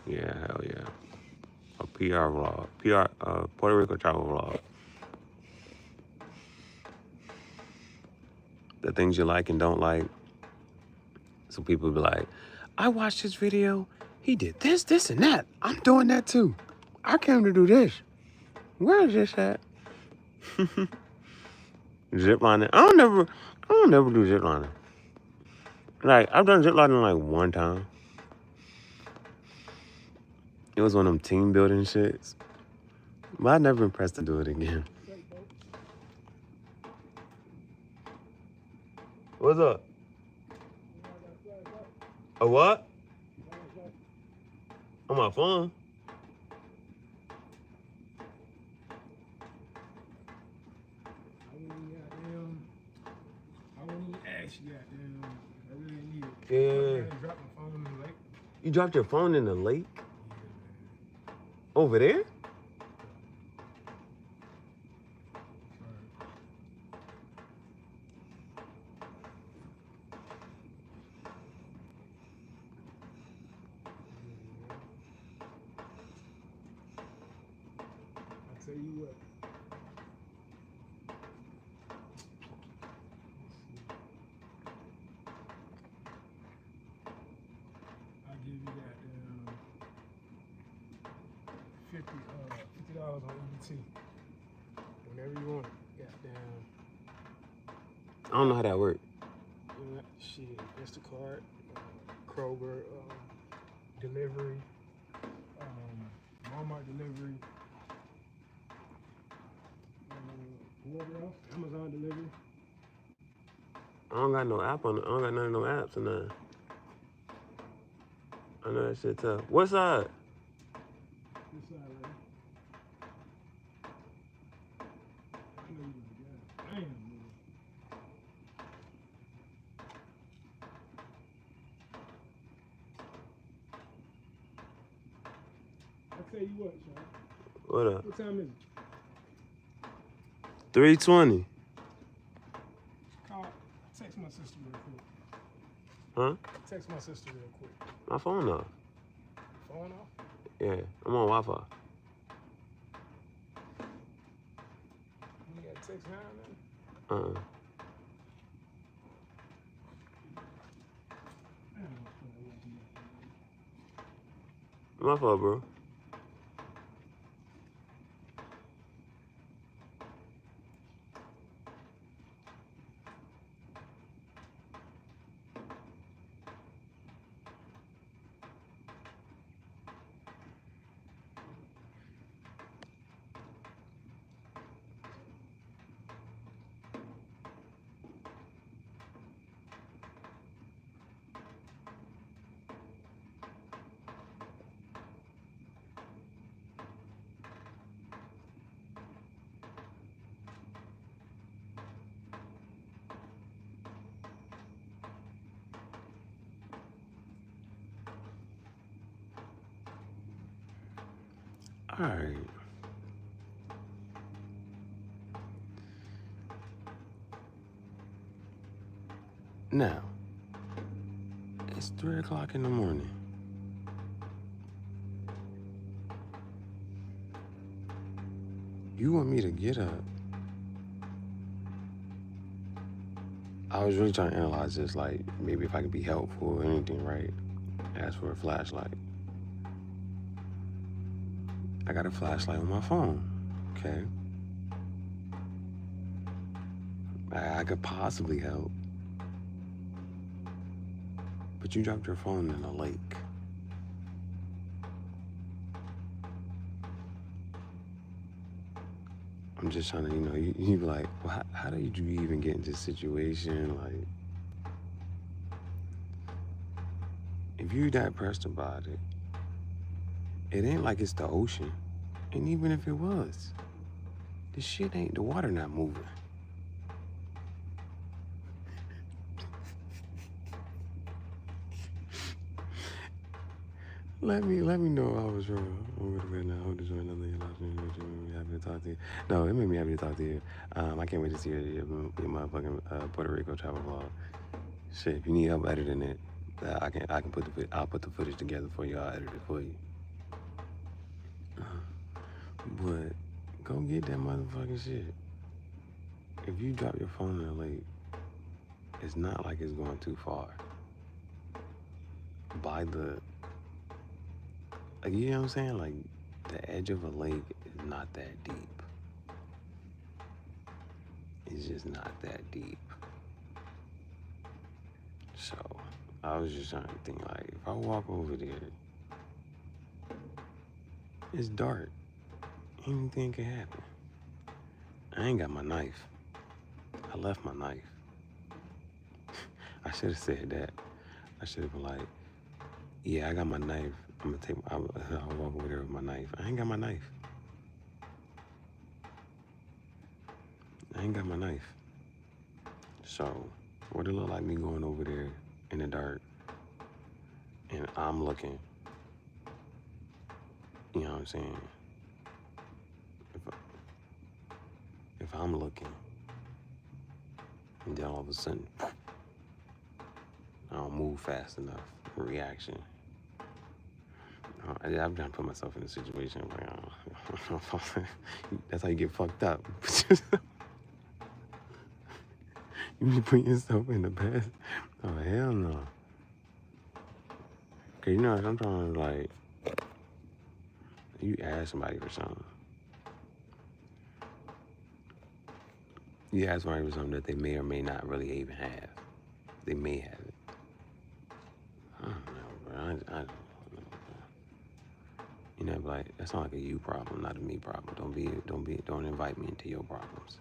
S1: Yeah, hell yeah. A PR vlog, Puerto Rico travel vlog. The things you like and don't like. So people be like, I watched this video. He did this, and that. I'm doing that too. I came to do this. Where is this at? Zip lining. I don't never do zip lining. Like, I've done ziplining like one time. It was one of them team building shits. But I never been pressed to do it again. What's up? A what? On my phone?
S2: I wouldn't even ask you goddamn. I really need it.
S1: Yeah.
S2: I dropped my phone in the lake.
S1: You dropped your phone in the lake? Over there?
S2: I'll tell you what. I'll give you goddamn $50 on EBT. Whenever you want it. Goddamn.
S1: I don't know how that works.
S2: You know, shit. Instacart, Kroger, delivery, Walmart delivery. Whatever else? Amazon delivery.
S1: I don't got no app on it. I don't got none of no apps or nothing. I know that shit tough. What side?
S2: This side right here. I know you got it. Damn, man. I'll tell you what, Sean.
S1: What up?
S2: What time is it?
S1: 3:20.
S2: Text my sister real quick.
S1: Huh?
S2: Text my sister real quick.
S1: My phone off.
S2: Phone off?
S1: Yeah, I'm on Wi-Fi.
S2: You got text now, man?
S1: My fault, bro. All right. Now, it's 3 o'clock in the morning. You want me to get up? I was really trying to analyze this, like, maybe if I could be helpful or anything, right? Ask for a flashlight. I got a flashlight on my phone, okay? I could possibly help. But you dropped your phone in a lake. I'm just trying to, you be like, well, how did you even get into this situation? Like, if you that pressed about it, it ain't like it's the ocean. And even if it was, the shit ain't, the water not moving. Let me know I was wrong. I'm gonna now. Hold this one. Happy to talk to you. No, it made me happy to talk to you. I can't wait to see your motherfucking Puerto Rico travel vlog. Shit, if you need help editing it, I'll put the footage together for you. I'll edit it for you. But go get that motherfucking shit. If you drop your phone in the lake, it's not like it's going too far. By the, like, you know what I'm saying? Like, the edge of a lake is not that deep. It's just not that deep. So I was just trying to think, like, if I walk over there, it's dark. Anything can happen. I ain't got my knife. I left my knife. I should have said that. I should have been like, yeah, I got my knife. I'll walk over there with my knife. I ain't got my knife. I ain't got my knife. So, what it look like me going over there in the dark and I'm looking, you know what I'm saying? If I'm looking and then all of a sudden, I don't move fast enough, reaction. I'm trying to put myself in a situation where that's how you get fucked up. You be putting yourself in the past. Oh, hell no. Cause you know, sometimes like, you ask somebody for something. You ask somebody for something that they may or may not really even have. They may have it. I don't know, bro. I don't know, bro. You know, like, that's not like a you problem, not a me problem. Don't invite me into your problems.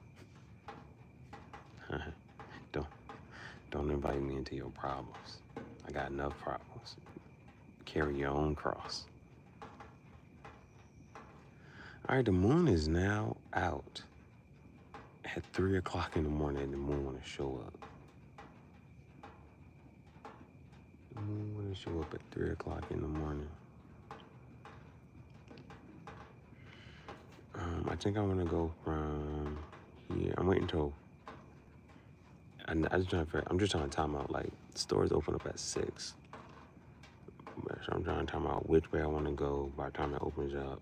S1: Don't invite me into your problems. I got enough problems. Carry your own cross. All right, the moon is now out. At 3 o'clock in the morning, the moon want to show up. The moon want to show up at 3 o'clock in the morning. I think I want to go from here. I'm waiting until. I'm just trying to time out. Like, stores open up at 6. So I'm trying to time out which way I want to go by the time it opens up.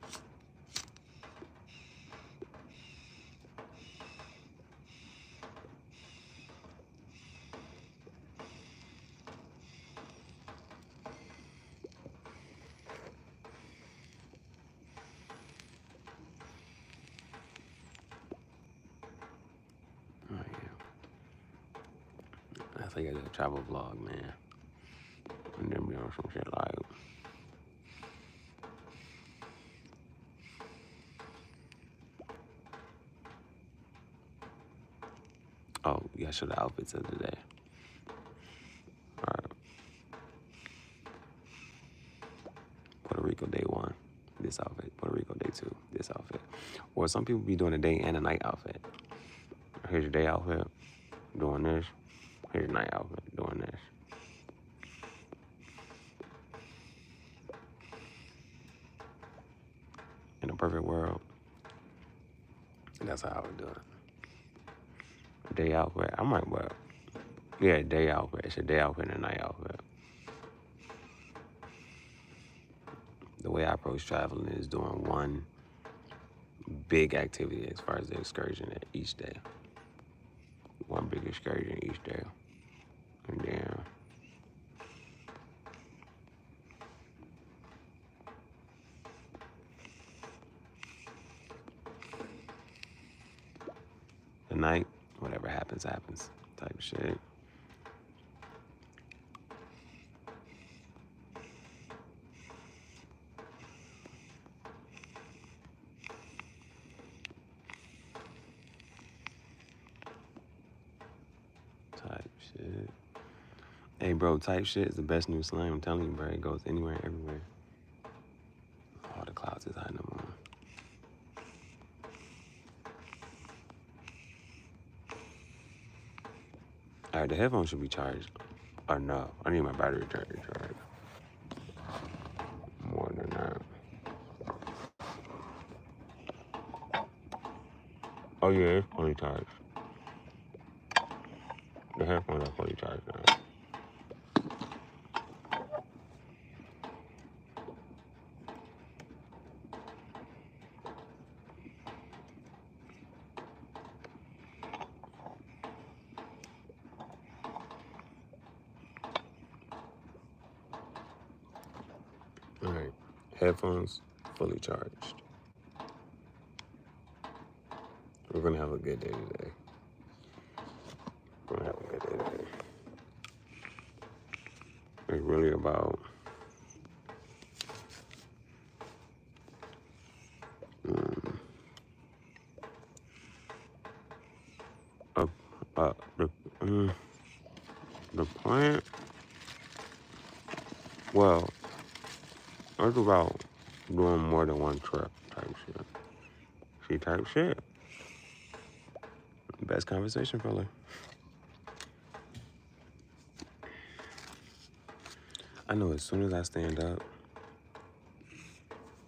S1: Oh, yeah. That's like a travel vlog, man. And then be on some shit like. Oh, yeah, show the outfits of the day. All right. Puerto Rico day 1, this outfit. Puerto Rico day 2, this outfit. Or some people be doing a day and a night outfit. Here's your day outfit, doing this. Here's your night outfit, doing this. In a perfect world, that's how I would do it. Day outfit, I might wear. Yeah, day outfit. It's a day outfit and a night outfit. The way I approach traveling is doing one big activity as far as the excursion each day. One big excursion each day. And then the night, whatever happens, happens type of shit. Type shit. Hey, bro, type shit is the best new slang. I'm telling you, bro. It goes anywhere, everywhere. All the clouds is hiding the moon. All right, the headphones should be charged. Or no, I need my battery charger charged. More than that. Oh yeah, it's fully charged. The headphones are fully charged now. All right, headphones fully charged. We're gonna have a good day today. We're gonna have a good day today. really about uh, uh, the mm, the plant. Well, it's about doing more than one trip type shit. See, type shit. Best conversation filler. I know as soon as I stand up,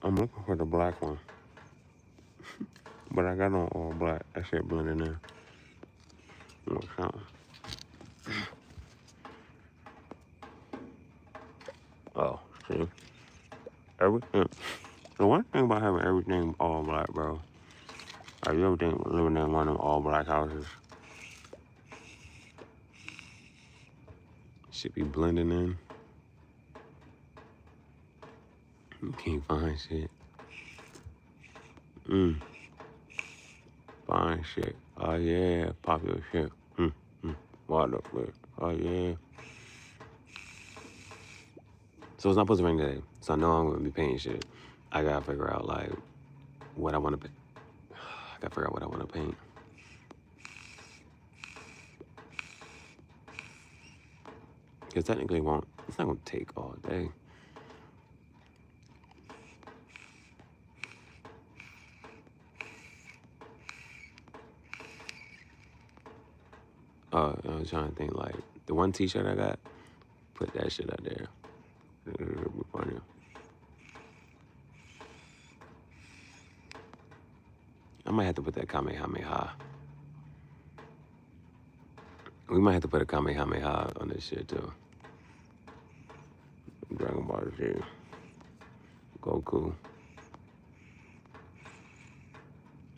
S1: I'm looking for the black one. But I got on all black. That shit blending in. Look something. Oh, see? Everything. The one thing about having everything all black, bro. Like, you ever think living in one of them all black houses? Shit be blending in. You can't find shit. Find shit. Oh yeah, popular shit. Water, oh yeah. So it's not supposed to rain today. So I know I'm gonna be painting shit. I gotta figure out like what I wanna paint. I gotta figure out what I wanna paint. Because technically it's not gonna take all day. I was trying to think like the one t-shirt I got, put that shit out there. It'll be funny. I might have to put that Kamehameha. We might have to put a Kamehameha on this shit too. Dragon Ball Z. Goku.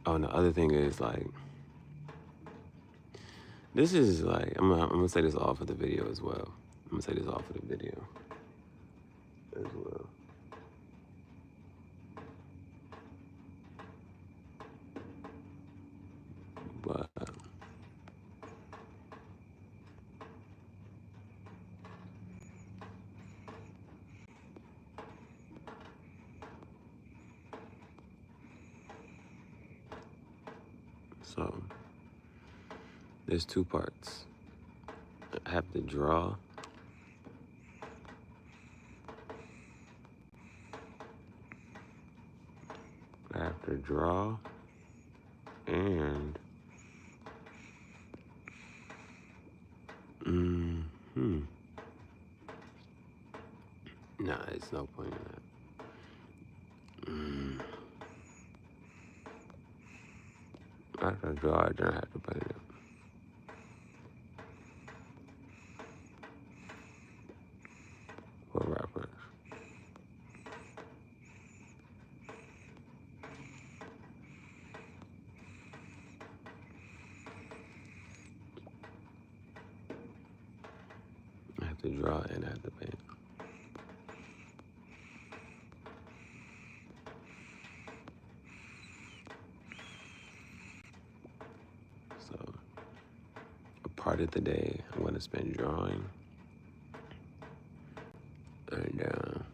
S1: Oh, and the other thing is like, this is like, I'm gonna say this all for the video as well. I'm gonna say this all for the video as well. But so there's two parts. I have to draw. I have to draw and nah, it's no point in that. I have to draw it, then I have to paint it. For reference. I have to draw and I have to paint. So a part of the day I'm gonna spend drawing, and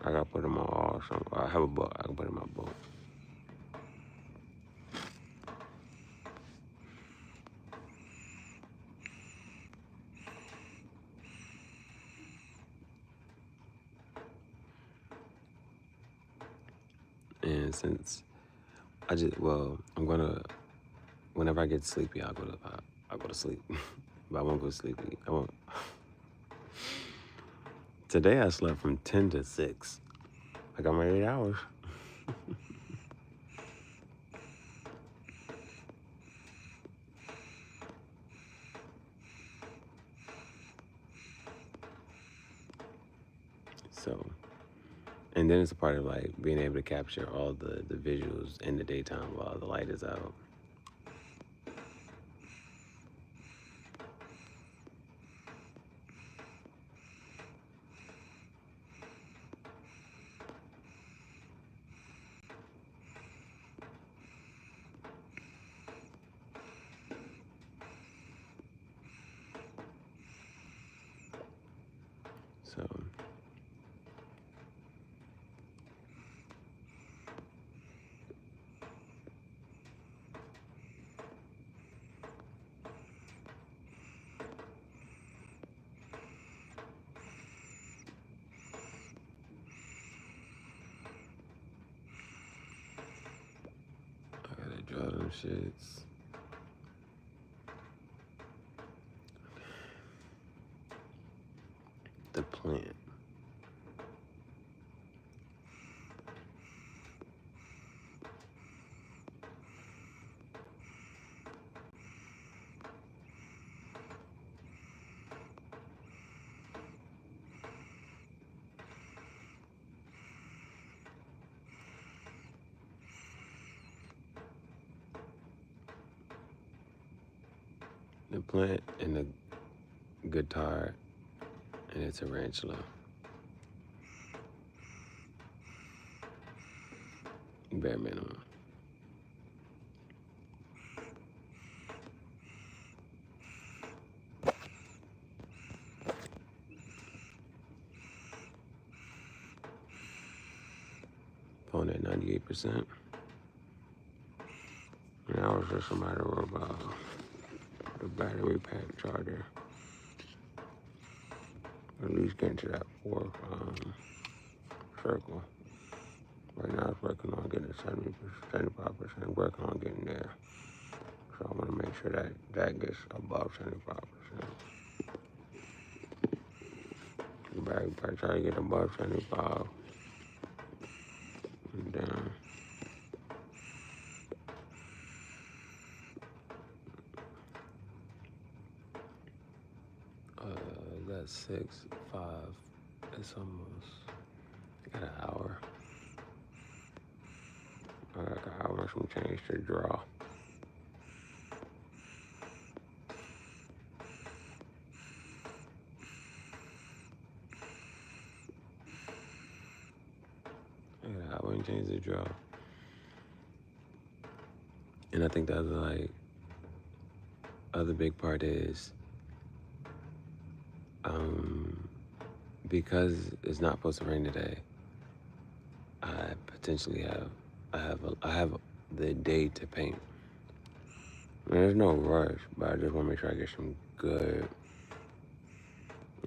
S1: I gotta put in my all. I have a book. I can put in my book. And since I'm gonna, whenever I get sleepy, I'll go to sleep. But I won't go sleepy. I won't. Today I slept from 10 to 6. I got my 8 hours. So, and then it's a part of like being able to capture all the visuals in the daytime while the light is out. them shits. The plant. The plant and the guitar and a tarantula. Bare minimum. Phone at 98%. Now it's just a matter of the battery pack charger. At least getting to that fourth circle. Right now it's working on getting 75%, working on getting there. So I want to make sure that that gets above 75%. The battery pack try to get above 75. And then that's 6:05. It's almost got an hour. I got an hour and some change to draw. I got an hour and change to draw. And I think the other big part is because it's not supposed to rain today, I potentially have the day to paint. There's no rush, but I just want to make sure I get some good.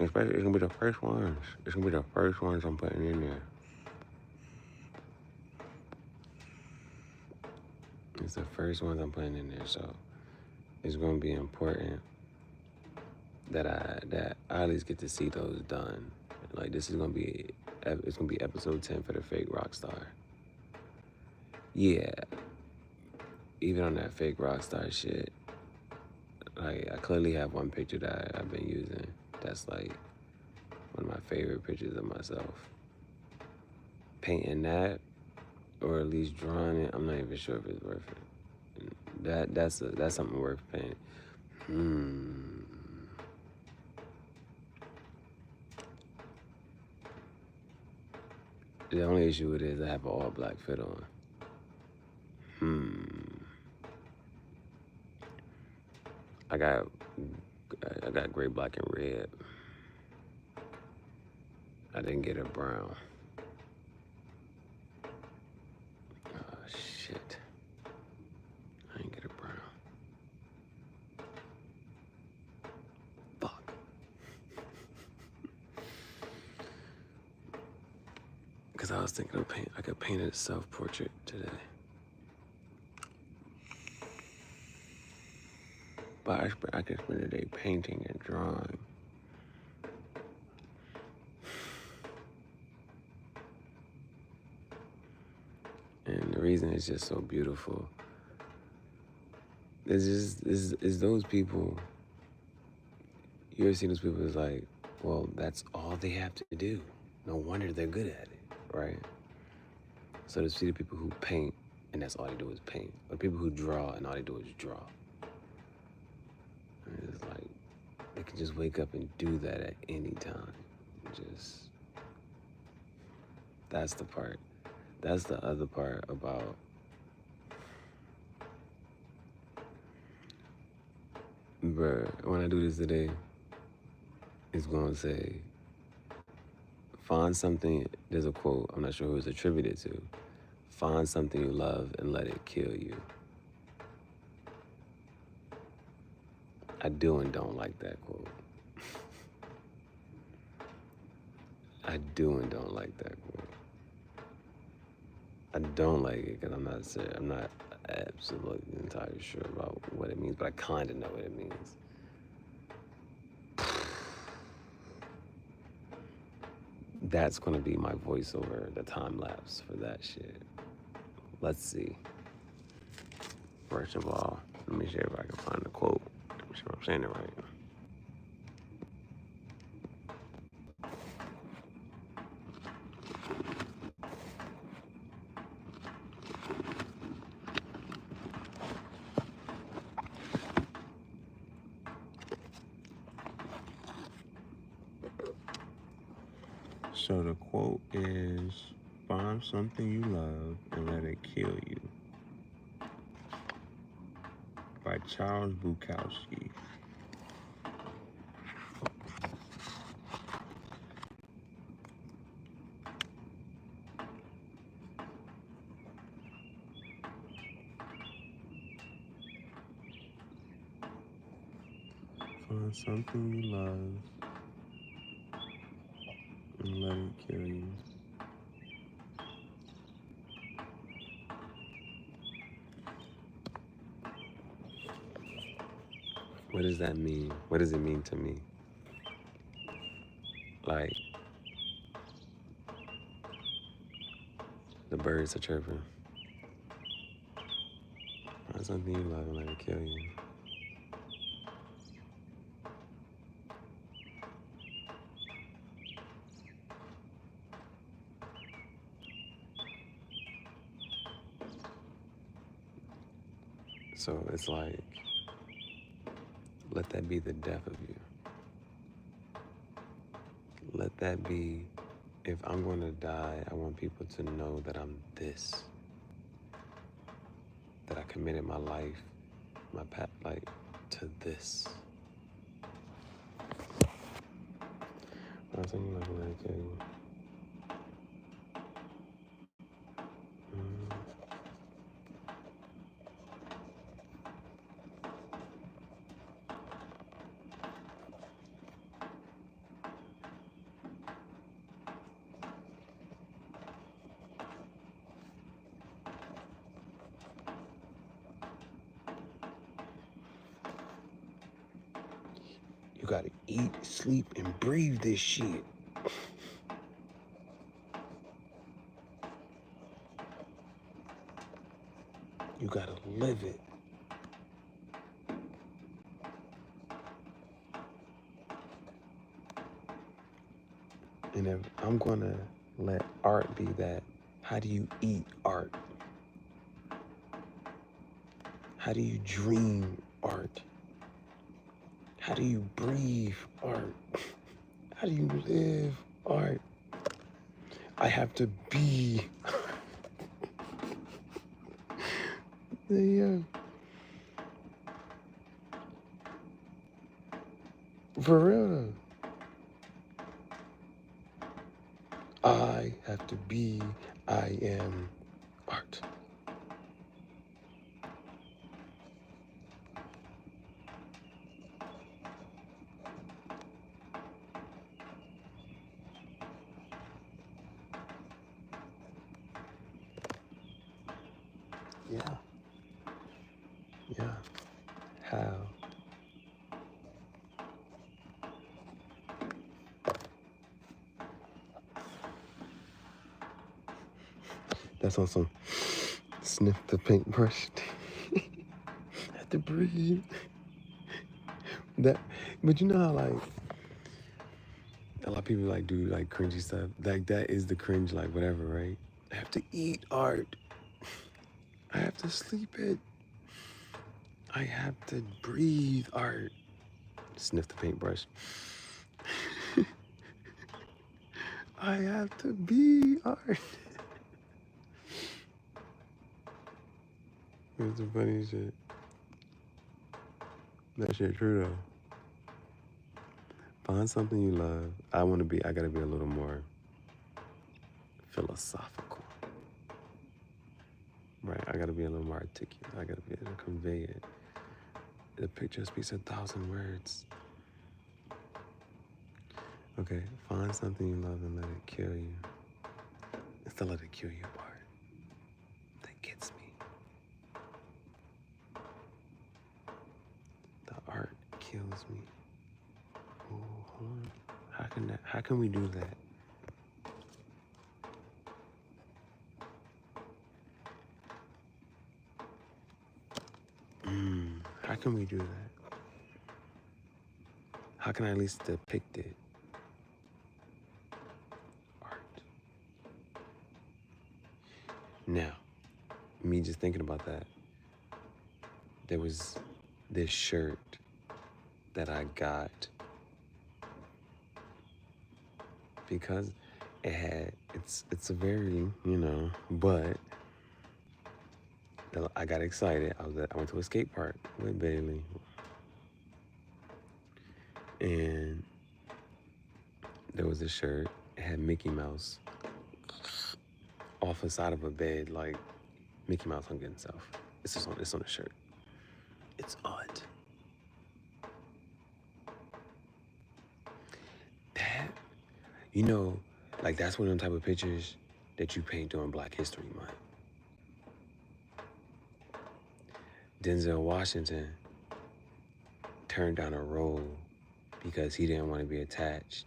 S1: Especially, it's gonna be the first ones. It's gonna be the first ones I'm putting in there. It's the first ones I'm putting in there, so it's gonna be important that I at least get to see those done. Like it's gonna be episode 10 for the fake rock star. Yeah, even on that fake rock star shit, like I clearly have one picture that I've been using. That's like one of my favorite pictures of myself. Painting that, or at least drawing it, I'm not even sure if it's worth it. That's something worth painting. The only issue with it is I have an all black fit on. I got gray, black, and red. I didn't get a brown. Oh shit. I didn't get a brown. Fuck. Because I was thinking of I could paint a self-portrait today. But I could spend the day painting and drawing. And the reason it's just so beautiful is those people. You ever see those people who's like, well, that's all they have to do. No wonder they're good at it, right? So to see the people who paint and that's all they do is paint, or people who draw and all they do is draw. And it's like they can just wake up and do that at any time. That's the part. That's the other part about when I do this today, it's gonna say, find something, there's a quote, I'm not sure who it's attributed to. Find something you love and let it kill you. I do and don't like that quote. I do and don't like that quote. I don't like it because I'm not absolutely entirely sure about what it means, but I kind of know what it means. That's gonna be my voiceover, the time lapse for that shit. Let's see. First of all, let me see if I can find the quote. Make sure I'm saying it right. So the quote is, find something you love and let it kill you. By Charles Bukowski. Find something you love and let it kill you. What does that mean? What does it mean to me? Like, the birds are chirping. Find something you love and let it kill you. So it's like, let that be the death of you. Let that be, if I'm going to die, I want people to know that I'm this. That I committed my life, my path, like, to this. Find something you love and let it kill you. You gotta eat, sleep, and breathe this shit. You gotta live it. And if I'm gonna let art be that, how do you eat art? How do you dream art? How do you breathe art? How do you live art? I have to be. Yeah. For real though. I have to be, I am art. Yeah. Yeah. How? That's awesome. Sniff the paintbrush. Have to breathe. That, but you know how like a lot of people like do like cringy stuff. Like that is the cringe, like whatever, right? I have to eat art. I have to sleep it. I have to breathe art. Sniff the paintbrush. I have to be art. It's the funny shit. That shit true though. Find something you love. I gotta be a little more philosophical. Right, I gotta be a little more articulate. I gotta be able to convey it. The picture speaks 1,000 words. Okay, find something you love and let it kill you. It's the let it kill you part that gets me. kills me. Oh, hold on. How can we do that? How can we do that? How can I at least depict it? Art. Now, me just thinking about that, there was this shirt that I got because it's a very, but I got excited. I went to a skate park with Bailey, and there was a shirt. It had Mickey Mouse off the side of a bed, like Mickey Mouse hung himself. It's on a shirt. It's odd. That, like that's one of them type of pictures that you paint during Black History Month. Denzel Washington turned down a role because he didn't want to be attached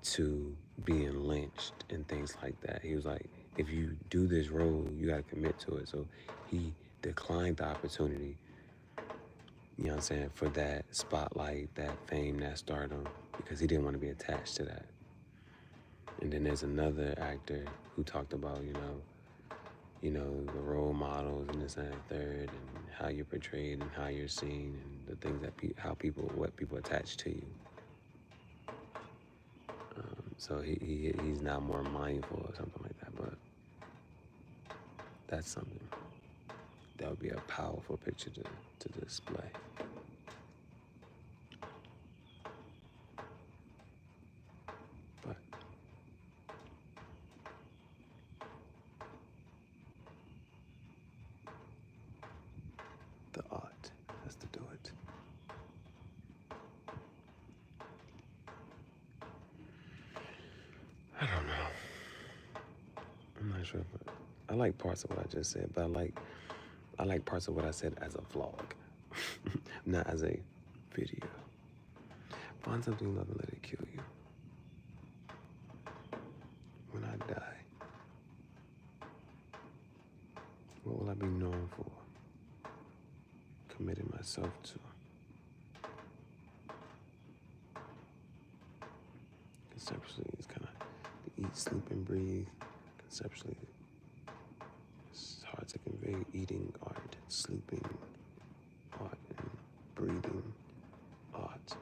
S1: to being lynched and things like that. He was like, if you do this role, you got to commit to it. So he declined the opportunity, you know what I'm saying, for that spotlight, that fame, that stardom, because he didn't want to be attached to that. And then there's another actor who talked about, the role models and this and that third, and how you're portrayed and how you're seen, and the things that what people attach to you. So he's now more mindful or something like that. But that's something that would be a powerful picture to display. But the art has to do it. I don't know. I'm not sure if I like parts of what I just said, but I like parts of what I said as a vlog, not as a video. Find something you love and let it kill you. When I die, what will I be known for? Committing myself to. Conceptually, it's kind of the eat, sleep, and breathe. Conceptually, it's hard to convey eating art, sleeping art, and breathing art.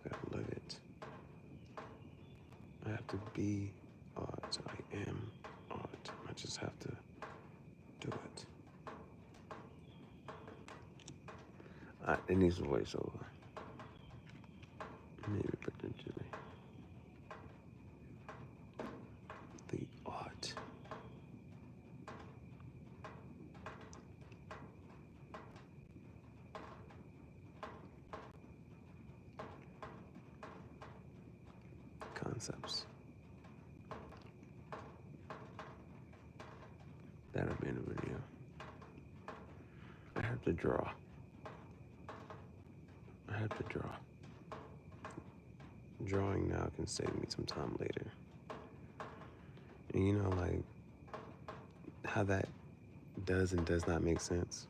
S1: I gotta live it. I have to be art. I am art. I just have to do it. It needs a voiceover. Maybe potentially. The art. Concepts. That'll be in the video. I have to draw. Drawing now can save me some time later. And like how that does and does not make sense.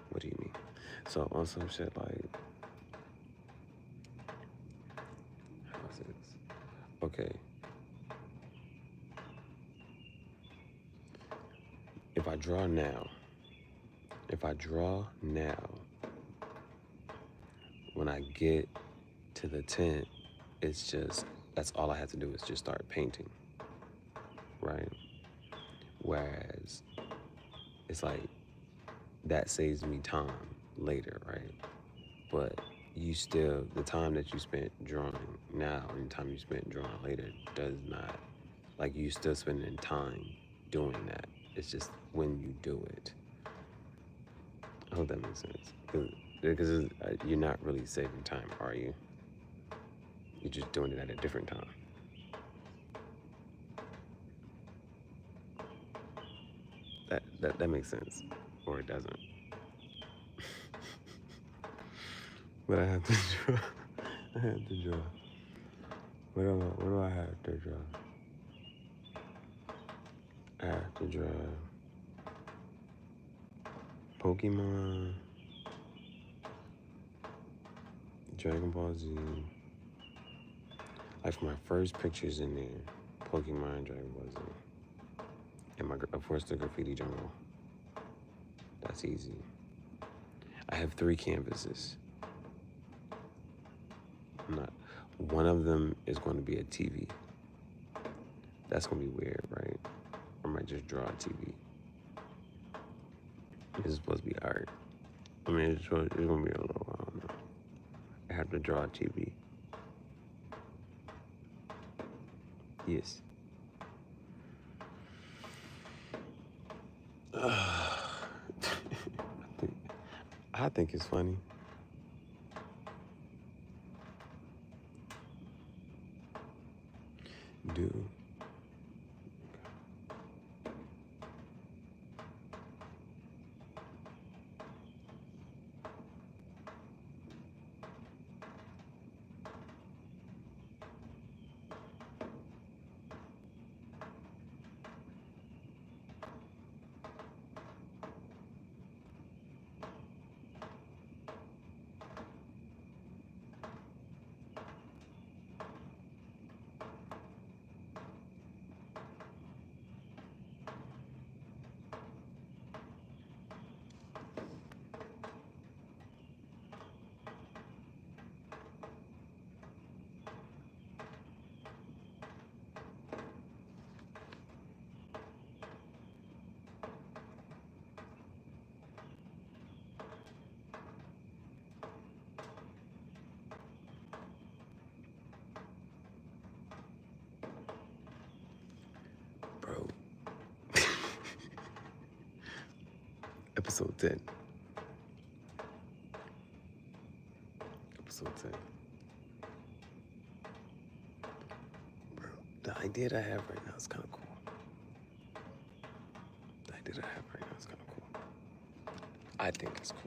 S1: What do you mean? So on some shit like, how is this? Okay. If I draw now, when I get to the tent, that's all I have to do is just start painting, right? Whereas it's like, that saves me time later, right? But the time that you spent drawing now and the time you spent drawing later does not, like, you still spending time doing that. It's just when you do it. I hope that makes sense. Because you're not really saving time, are you? You're just doing it at a different time. That makes sense, or it doesn't. But I have to draw. I have to draw. What do I have to draw? I have to draw Pokemon, Dragon Ball Z. Like for my first pictures in there, Pokemon and Dragon Ball Z. And of course, the graffiti jungle. That's easy. I have 3 canvases. One of them is going to be a TV. That's going to be weird, right? I might just draw a TV. This is supposed to be art. I mean, it's going to be a little, I don't know. I have to draw a TV. Yes. I think it's funny. Do. Bro. Episode 10. Episode 10. Bro, the idea that I have right now is kind of cool. The idea that I have right now is kind of cool. I think it's cool.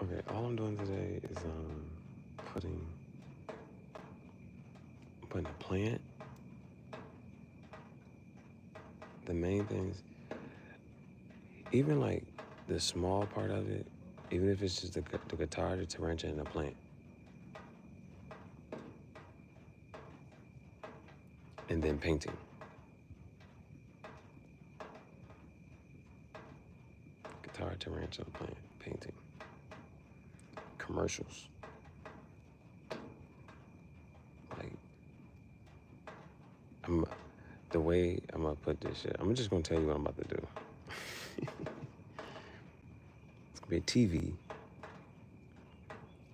S1: Okay, all I'm doing today is putting a plant. The main things, even like the small part of it, even if it's just the guitar, the tarantula, and the plant. And then painting. Guitar, tarantula, plant, painting. Commercials. Like, the way I'm gonna put this shit, I'm just gonna tell you what I'm about to do. It's gonna be a TV,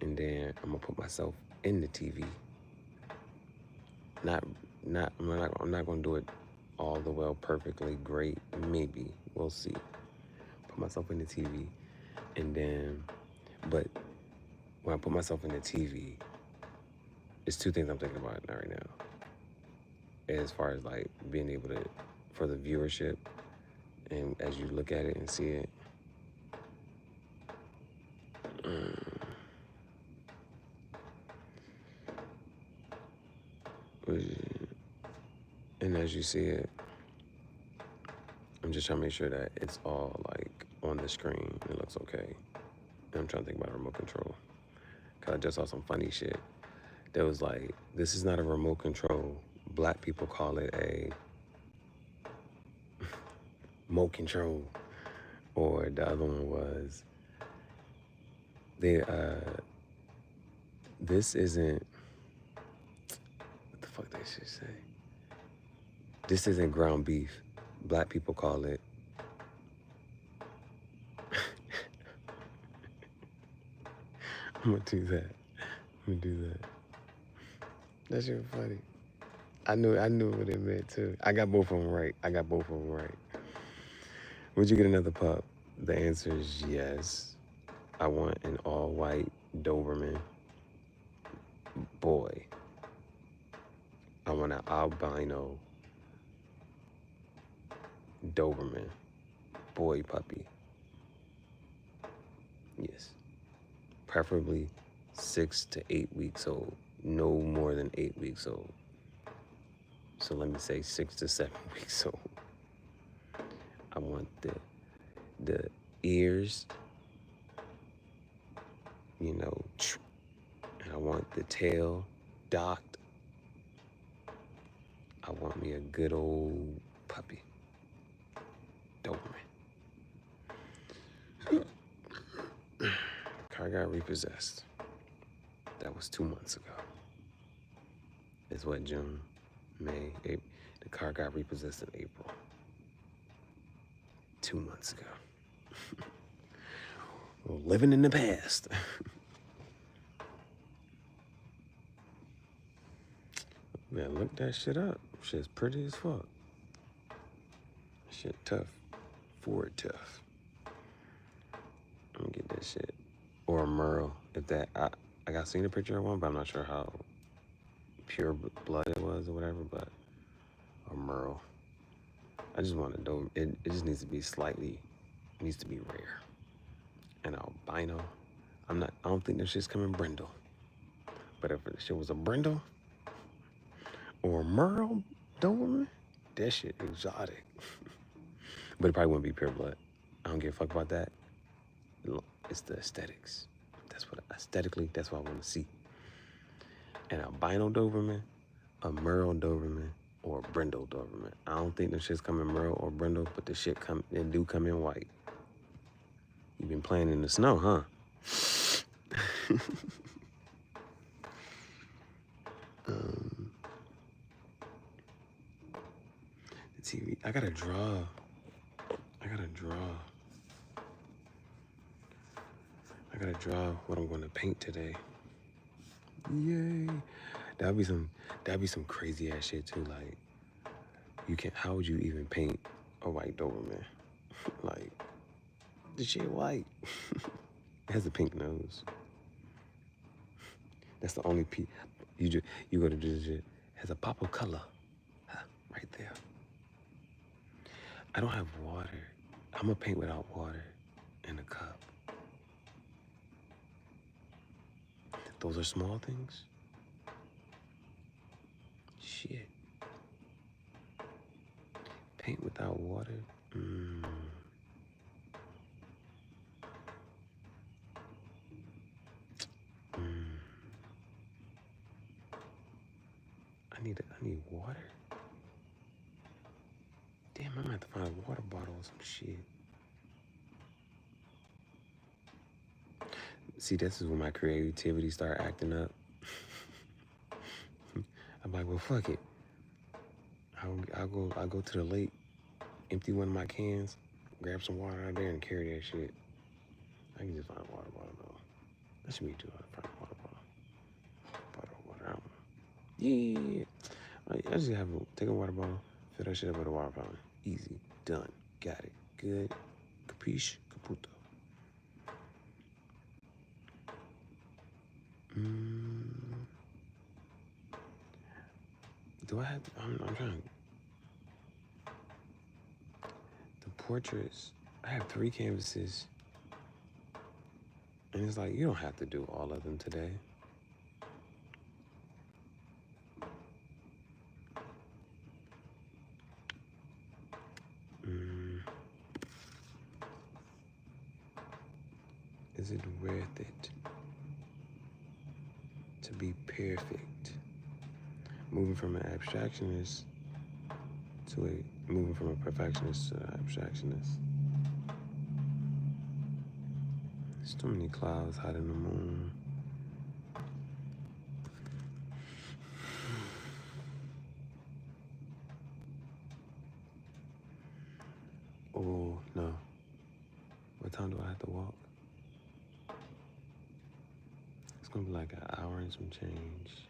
S1: and then I'm gonna put myself in the TV. I'm not gonna do it all the well, perfectly great. Maybe we'll see. Put myself in the TV, and then, but when I put myself in the TV, it's 2 things I'm thinking about right now. As far as like being able to, for the viewership, and as you look at it and see it, and as you see it, I'm just trying to make sure that it's all like on the screen and it looks okay. And I'm trying to think about a remote control. Cause I just saw some funny shit. That was like, this is not a remote control. Black people call it a remote control. Or the other one was, this isn't, what the fuck they should say? This isn't ground beef. Black people call it. I'm gonna do that. I'm gonna do that. That shit was funny. I knew what it meant too. I got both of them right. Would you get another pup? The answer is yes. I want an all-white Doberman boy. I want an albino Doberman boy puppy. Yes. Preferably 6 to 8 weeks old. No more than 8 weeks old. So let me say 6 to 7 weeks old. I want the ears, and I want the tail docked. I want me a good old puppy. Doberman. Car got repossessed. That was 2 months ago. It's what, June, May, April. The car got repossessed in April. 2 months ago. We're living in the past. Man, look that shit up. Shit's pretty as fuck. Shit tough. Ford tough. I'm gonna get that shit. Or a Merle. If that, I got seen a picture of one, but I'm not sure how pure blood it was or whatever, but a Merle. I just want to know, it just needs to be rare. An albino. I don't think that shit's coming brindle. But if the shit was a brindle or a Merle Doberman, that shit exotic. But it probably wouldn't be pure blood. I don't give a fuck about that. It's the aesthetics. Aesthetically, that's what I want to see. An albino Doberman, a Merle Doberman, or a brindle Doberman. I don't think the shit's coming Merle or brindle, but they do come in white. You've been playing in the snow, huh? The TV. I gotta draw what I'm gonna paint today. Yay! That'd be some crazy ass shit too. Like, how would you even paint a white Doberman? Like, the shit white. It has a pink nose. That's the only piece. You go to do this shit. It has a pop of color. Right there. I don't have water. I'm gonna paint without water in a cup. Those are small things? Shit. Paint without water? I need water. Damn, I'm gonna have to find a water bottle or some shit. See, this is when my creativity start acting up. I'm like, well, fuck it. I'll go to the lake, empty one of my cans, grab some water out there, and carry that shit. I can just find a water bottle though. That should be too hard to find a water bottle. Bottle of water. I don't know. Yeah. I just take a water bottle, fill that shit up with a water fountain. Easy, done, got it, good. Capiche, caputo. Do I have? I'm trying. The portraits. I have 3 canvases, and it's like you don't have to do all of them today. Is it worth it to be perfect? Moving from a perfectionist to an abstractionist. There's too many clouds hiding the moon. Oh, no. What time do I have to walk? It's gonna be like an hour and some change.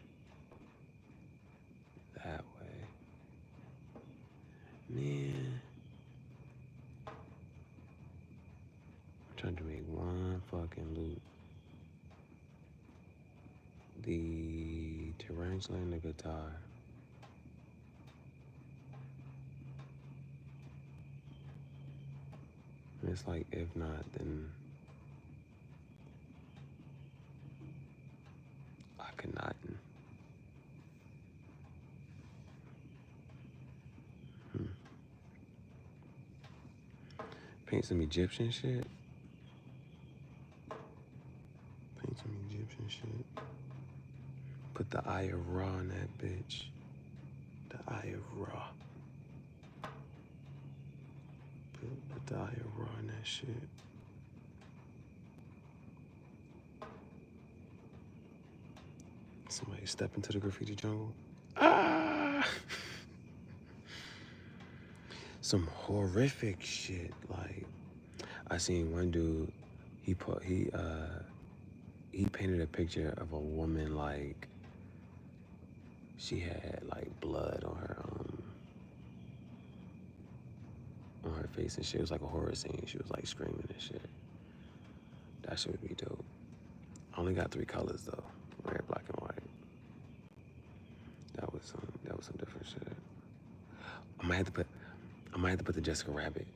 S1: That way. Man. I'm trying to make one fucking loop. The tarantula and the guitar. And it's like, if not, then I could not. Paint some Egyptian shit. Paint some Egyptian shit. Put the eye of Ra on that bitch. The eye of Ra. Put the eye of Ra on that shit. Somebody step into the graffiti jungle. Ah! Some horrific shit. Like, I seen one dude, he painted a picture of a woman like she had like blood on her face and shit. It was like a horror scene. She was like screaming and shit. That shit would be dope. I only got 3 colors though: red, black, and white. That was some different shit. I might have to put the Jessica Rabbit.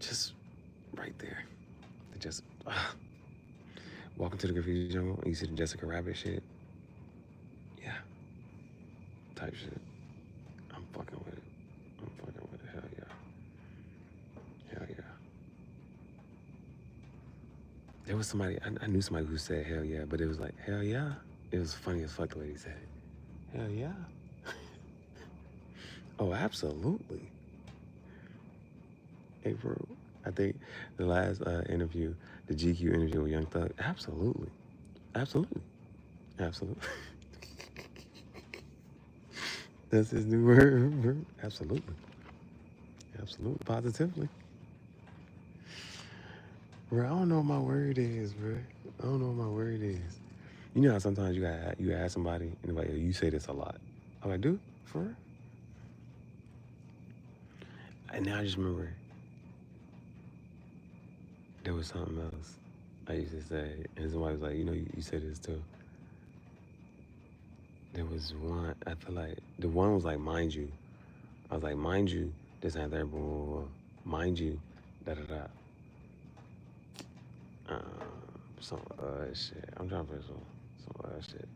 S1: Just right there. Walking to the graffiti jungle and you see the Jessica Rabbit shit. Yeah. Type shit. I'm fucking with it. Hell yeah. There was somebody, I knew somebody who said hell yeah, but it was like, hell yeah. It was funny as fuck the way he said it. Hell yeah. Oh, absolutely. Hey, bro, I think the last interview, the GQ interview with Young Thug, absolutely. That's his new word, bro. Absolutely. Positively. Bro, I don't know what my word is, bro. You know how sometimes you ask somebody, and they're like, you say this a lot. I'm like, dude, for real? And now I just remember there was something else I used to say, and somebody was like, you know, you say this too. There was one, I feel like, the one was like, mind you. I was like, mind you, this and that, blah, blah, blah. Mind you, da-da-da. Some shit. I'm trying to put some shit.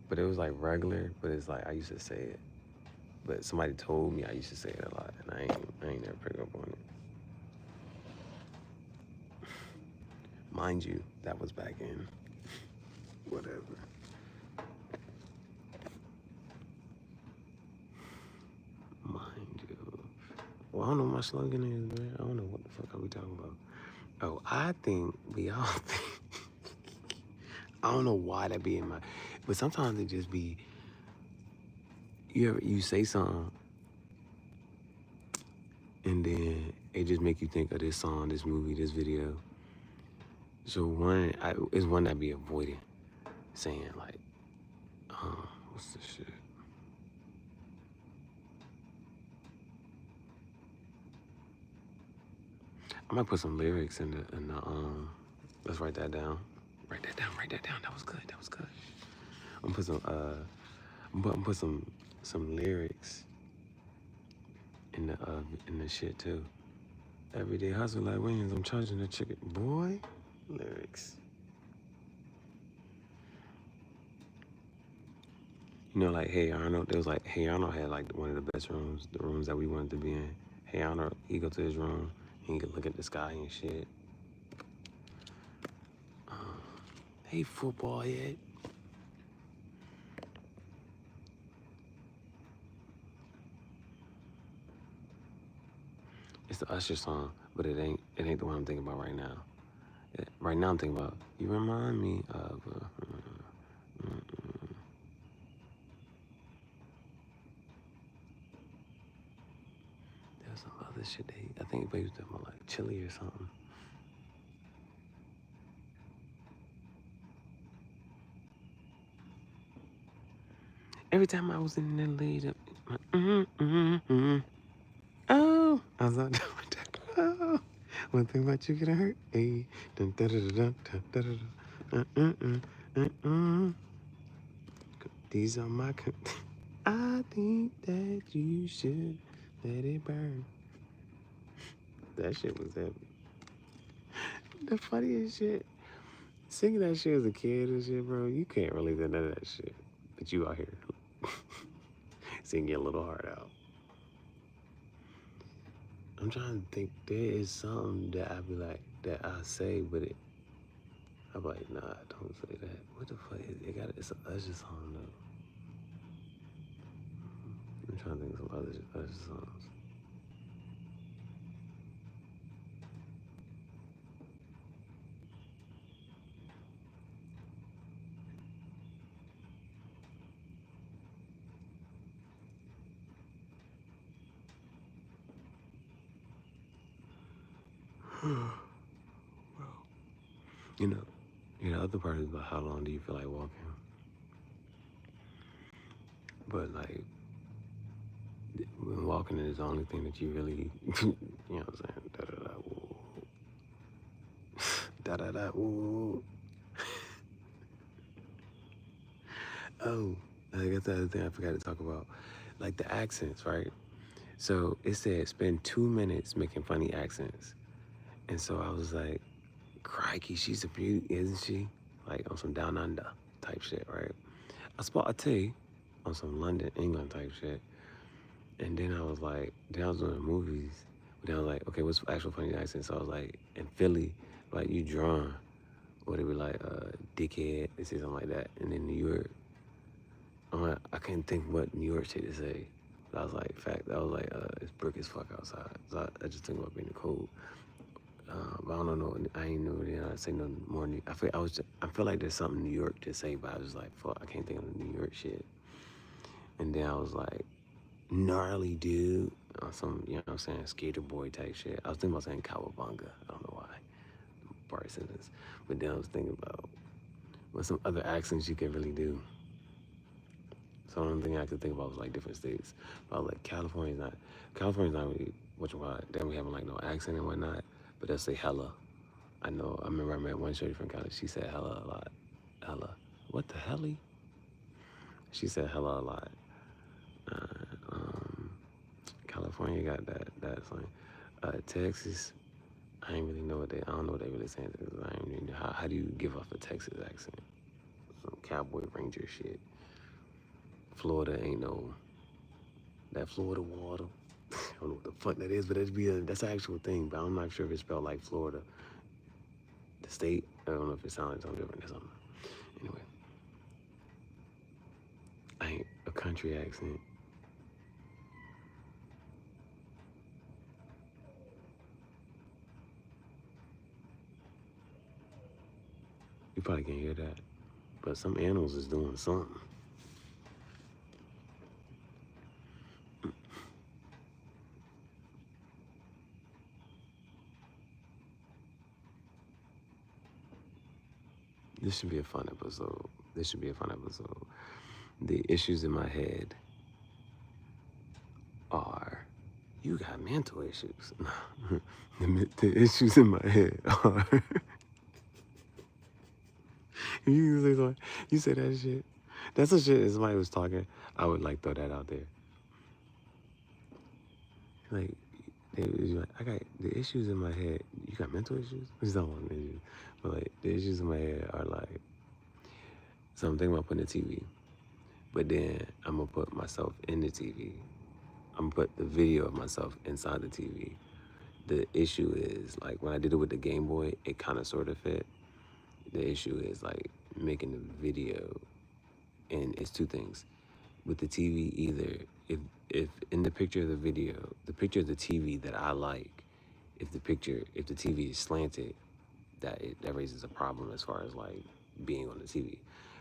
S1: But it was like regular, but it's like I used to say it. But somebody told me I used to say it a lot, and I ain't never picked up on it. Mind you, that was back in whatever. Mind you. Well, I don't know what my slogan is, man. I don't know what the fuck are we talking about. Oh, I think we all think. I don't know why that be in my, but sometimes it just be. You say something, and then it just make you think of this song, this movie, this video. So one is one that be avoiding saying like, what's this shit? I might put some lyrics in the let's write that down. Write that down. That was good. I'm gonna put some lyrics in the shit too. Everyday hustle like Williams, I'm charging the chicken. Boy, lyrics. You know, like Hey Arnold, there was like Hey Arnold had like one of the best rooms, the rooms that we wanted to be in. Hey Arnold, he go to his room, and he could look at the sky and shit. Hey football head. It's the Usher song, but it ain't the one I'm thinking about right now. Right now I'm thinking about, you remind me of other shit they, I think they was talking about like chili or something. Every time I was in the lead up, oh, I was out there with that glow. One thing about you gonna hurt, ayy. Dun, da, da, da, da, da, da, da. These are my. I think that you should let it burn. That shit was heavy. The funniest shit. Singing that shit as a kid and shit, bro, you can't relate to none of that shit. But you out here singing your little heart out. I'm trying to think, there is something that I be like, that I say, but I'm like, nah, don't say that. What the fuck is it? It's an Usher song though. I'm trying to think of some other Usher songs. You know, the other part is about how long do you feel like walking? But like, when walking is the only thing that you really, you know what I'm saying? Da da da woo. Da da da woo. Oh, I guess the other thing I forgot to talk about, like the accents, right? So it said spend 2 minutes making funny accents, and so I was like, crikey, she's a beauty, isn't she? Like on some down under type shit, right? I spot a T on some London, England type shit. And then I was like, then I was doing movies. But then I was like, okay, what's actual funny accent? So I was like, in Philly, like you drawn. Or they be like, dickhead, they say something like that. And in New York, I'm like, I can't think what New York shit to say. But I was like, it's brick as fuck outside. So I just think about being cold. But I don't know. I ain't know. I say no more. I feel like there's something New York to say, but I was like, fuck, I can't think of the New York shit. And then I was like, gnarly dude, or some, you know what I'm saying, skater boy type shit. I was thinking about saying cowabunga. I don't know why. Part sentence. But then I was thinking about what some other accents you can really do. So the only thing I could think about was like different states. But I was like, California's not really what you want. Then we having like no accent and whatnot. But they'll say hella. I remember I met one shorty from college. She said hella a lot. Hella. What the helly? She said hella a lot. California got that slang. Texas, I ain't really know what I don't know what they really saying. I ain't really know how do you give off a Texas accent? Some cowboy ranger shit. Florida ain't no, that Florida water. I don't know what the fuck that is, but that's an actual thing. But I'm not sure if it's spelled like Florida, the state. I don't know if it sounds like something different or something. Anyway, I ain't a country accent. You probably can't hear that, but some animals is doing something. This should be a fun episode. The issues in my head are, you got mental issues. The issues in my head are, you say that shit. That's the shit, if somebody was talking, I would like throw that out there. Like, I got the issues in my head. You got mental issues? It's not one issue. But like, the issues in my head are like, so I'm thinking about putting a TV. But then I'm gonna put myself in the TV. I'm gonna put the video of myself inside the TV. The issue is, like, when I did it with the Game Boy, it kind of sort of fit. The issue is, like, making the video, and it's two things. With the TV, either if in the picture of the video, the picture of the TV that I like, if the TV is slanted, that raises a problem as far as like being on the TV.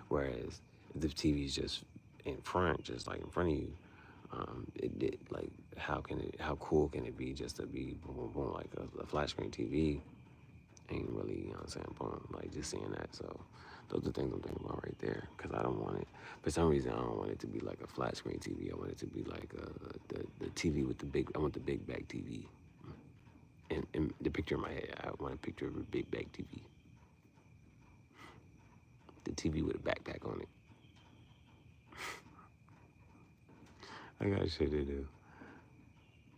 S1: Whereas if the TV is just in front, just like in front of you, Like, how cool can it be just to be boom, boom, boom, like a flat screen TV ain't really, you know what I'm saying, boom, like just seeing that. So those are things I'm thinking about right there, because I don't want it, for some reason, I don't want it to be like a flat screen TV. I want it to be like the TV with I want the big back TV. And the picture in my head, I want a picture of a big back TV. The TV with a backpack on it. I got shit to do.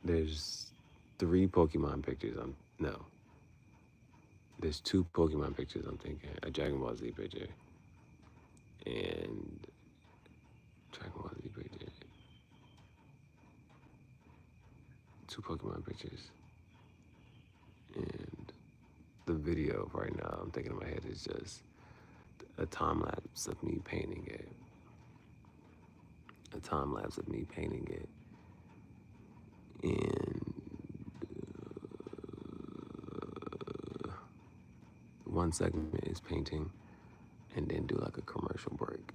S1: There's 3 Pokemon pictures. There's 2 Pokemon pictures I'm thinking. A Dragon Ball Z picture. And Dragon Ball Z picture. 2 Pokemon pictures. And the video right now I'm thinking in my head is just a time lapse of me painting it. A time lapse of me painting it. And one segment is painting, and then do like a commercial break.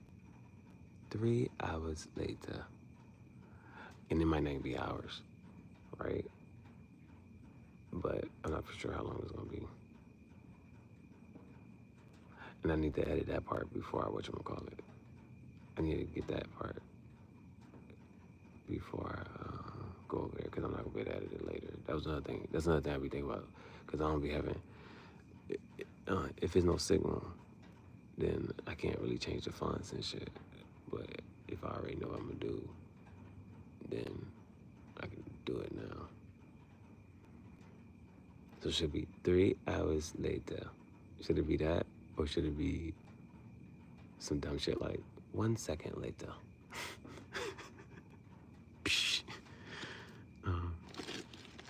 S1: 3 hours later, and it might not be hours, right? But I'm not for sure how long it's gonna be. And I need to edit that part before I whatchamacallit. I need to get that part before I go over there, because I'm not gonna be able to edit it later. That was another thing. That's another thing I be thinking about, because I don't be having. If there's no signal, then I can't really change the fonts and shit. But if I already know what I'm gonna do, then I can do it now. So it should be 3 hours later. Should it be that? Or should it be some dumb shit like 1 second later?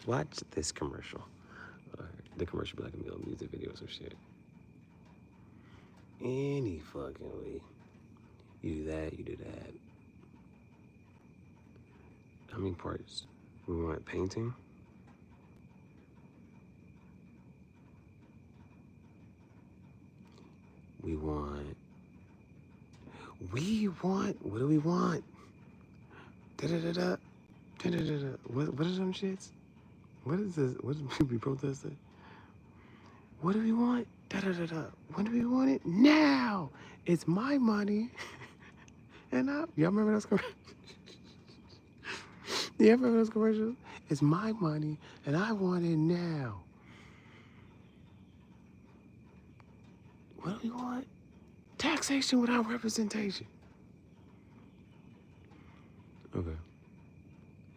S1: Watch this commercial. Or the commercial be like a little music video or some shit. Any fucking way. You do that, you do that. How many parts? We want painting. We want, what do we want? Da-da-da-da, da-da-da-da. What are them shits? What is this? What did people be protesting? What do we want? Da-da-da-da. When do we want it? Now! It's my money. And y'all remember those commercials? Yeah, remember those commercials? It's my money, and I want it now. What do we want? Taxation without representation. Okay.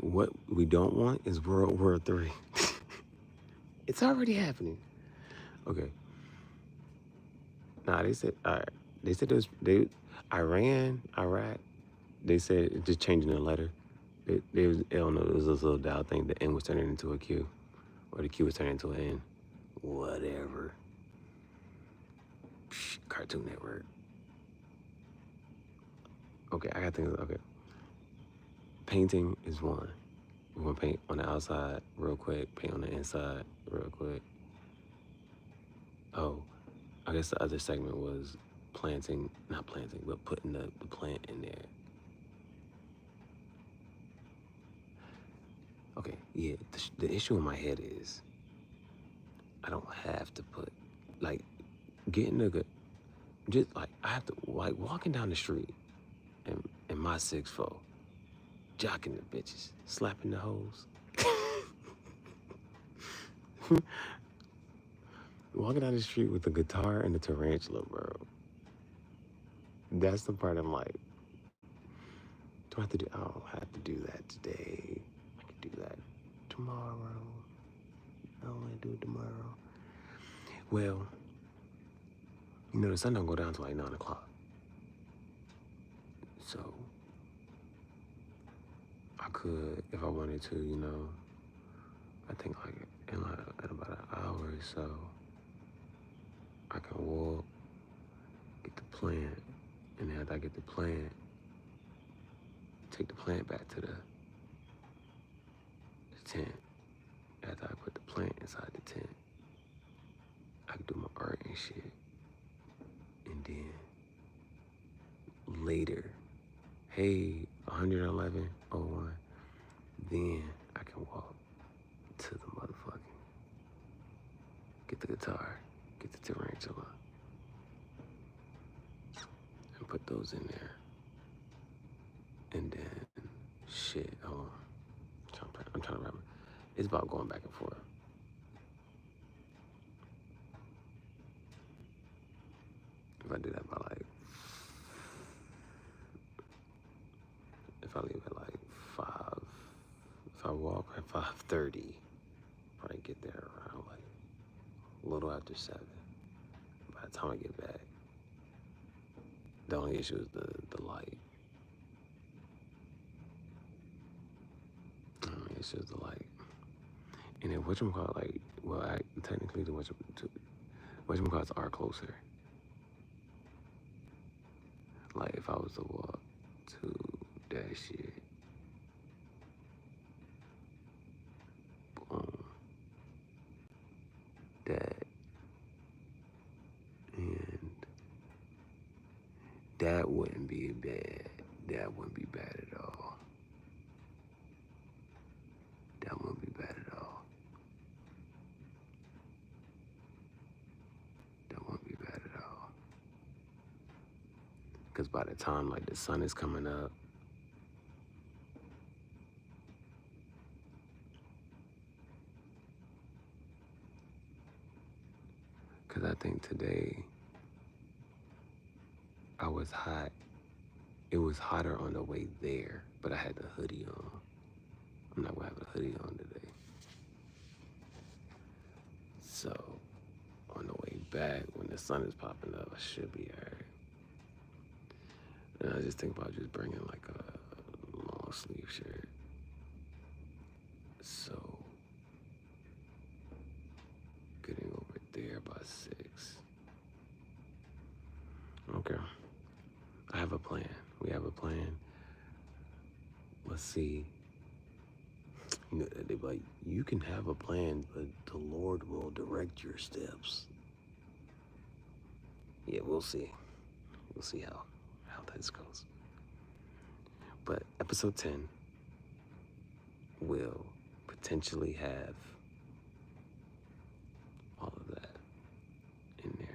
S1: What we don't want is World War III. It's already happening. Okay. Nah, they said, all right. They said Iraq, they said just changing the letter. They don't know, it was this little dial thing. The N was turning into a Q, or the Q was turning into an N. Whatever. Cartoon Network. Okay, I got things. Okay. Painting is one. We're gonna paint on the outside real quick, paint on the inside real quick. Oh, I guess the other segment was not planting, but putting the plant in there. Okay, yeah, the issue in my head is I don't have to put, like, getting a good, just like, I have to, like, walking down the street in my 6'4", jocking the bitches, slapping the hoes. Walking down the street with the guitar and the tarantula, bro. That's the part I'm like, do I have to do, I don't have to do that today. I can do that tomorrow. I don't want to do it tomorrow. Well, you know, the sun don't go down till like 9 o'clock. So, I could, if I wanted to, you know, I think like at about an hour or so, I can walk, get the plant, and then after I get the plant, take the plant back to the tent. After I put the plant inside the tent, I can do my art and shit. And then later, hey, 111:01, then I can walk to the motherfucking, get the guitar, get the tarantula, and put those in there. And then, shit, hold on. I'm trying to remember. It's about going back and forth. If I do that by like, if I leave at like 5, if I walk at 5:30, probably get there around like a little after 7. By the time I get back, the only issue is the light. The only issue is the light. And then whatchamacallit, like, well, technically the whatchamacallits are closer. Like, if I was to walk to that shit, boom, that, and that wouldn't be bad. That wouldn't be bad at all. That wouldn't be bad at all. That wouldn't be bad at all. Because by the time, like, the sun is coming up, because I think today I was hot. It was hotter on the way there, but I had the hoodie on. I'm not gonna have a hoodie on today. So, on the way back, when the sun is popping up, I should be alright. And I just think about just bringing like a long sleeve shirt. So, getting over there by 6. Okay. I have a plan. We have a plan. Let's see. You know, they be like, you can have a plan, but the Lord will direct your steps. Yeah, we'll see. We'll see how this goes. But episode 10 will potentially have all of that in there.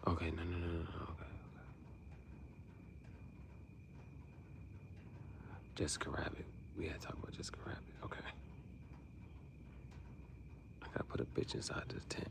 S1: Okay, no. Okay. Jessica Rabbit. We had to talk about Jessica Rabbit. Okay. I gotta put a bitch inside this tent.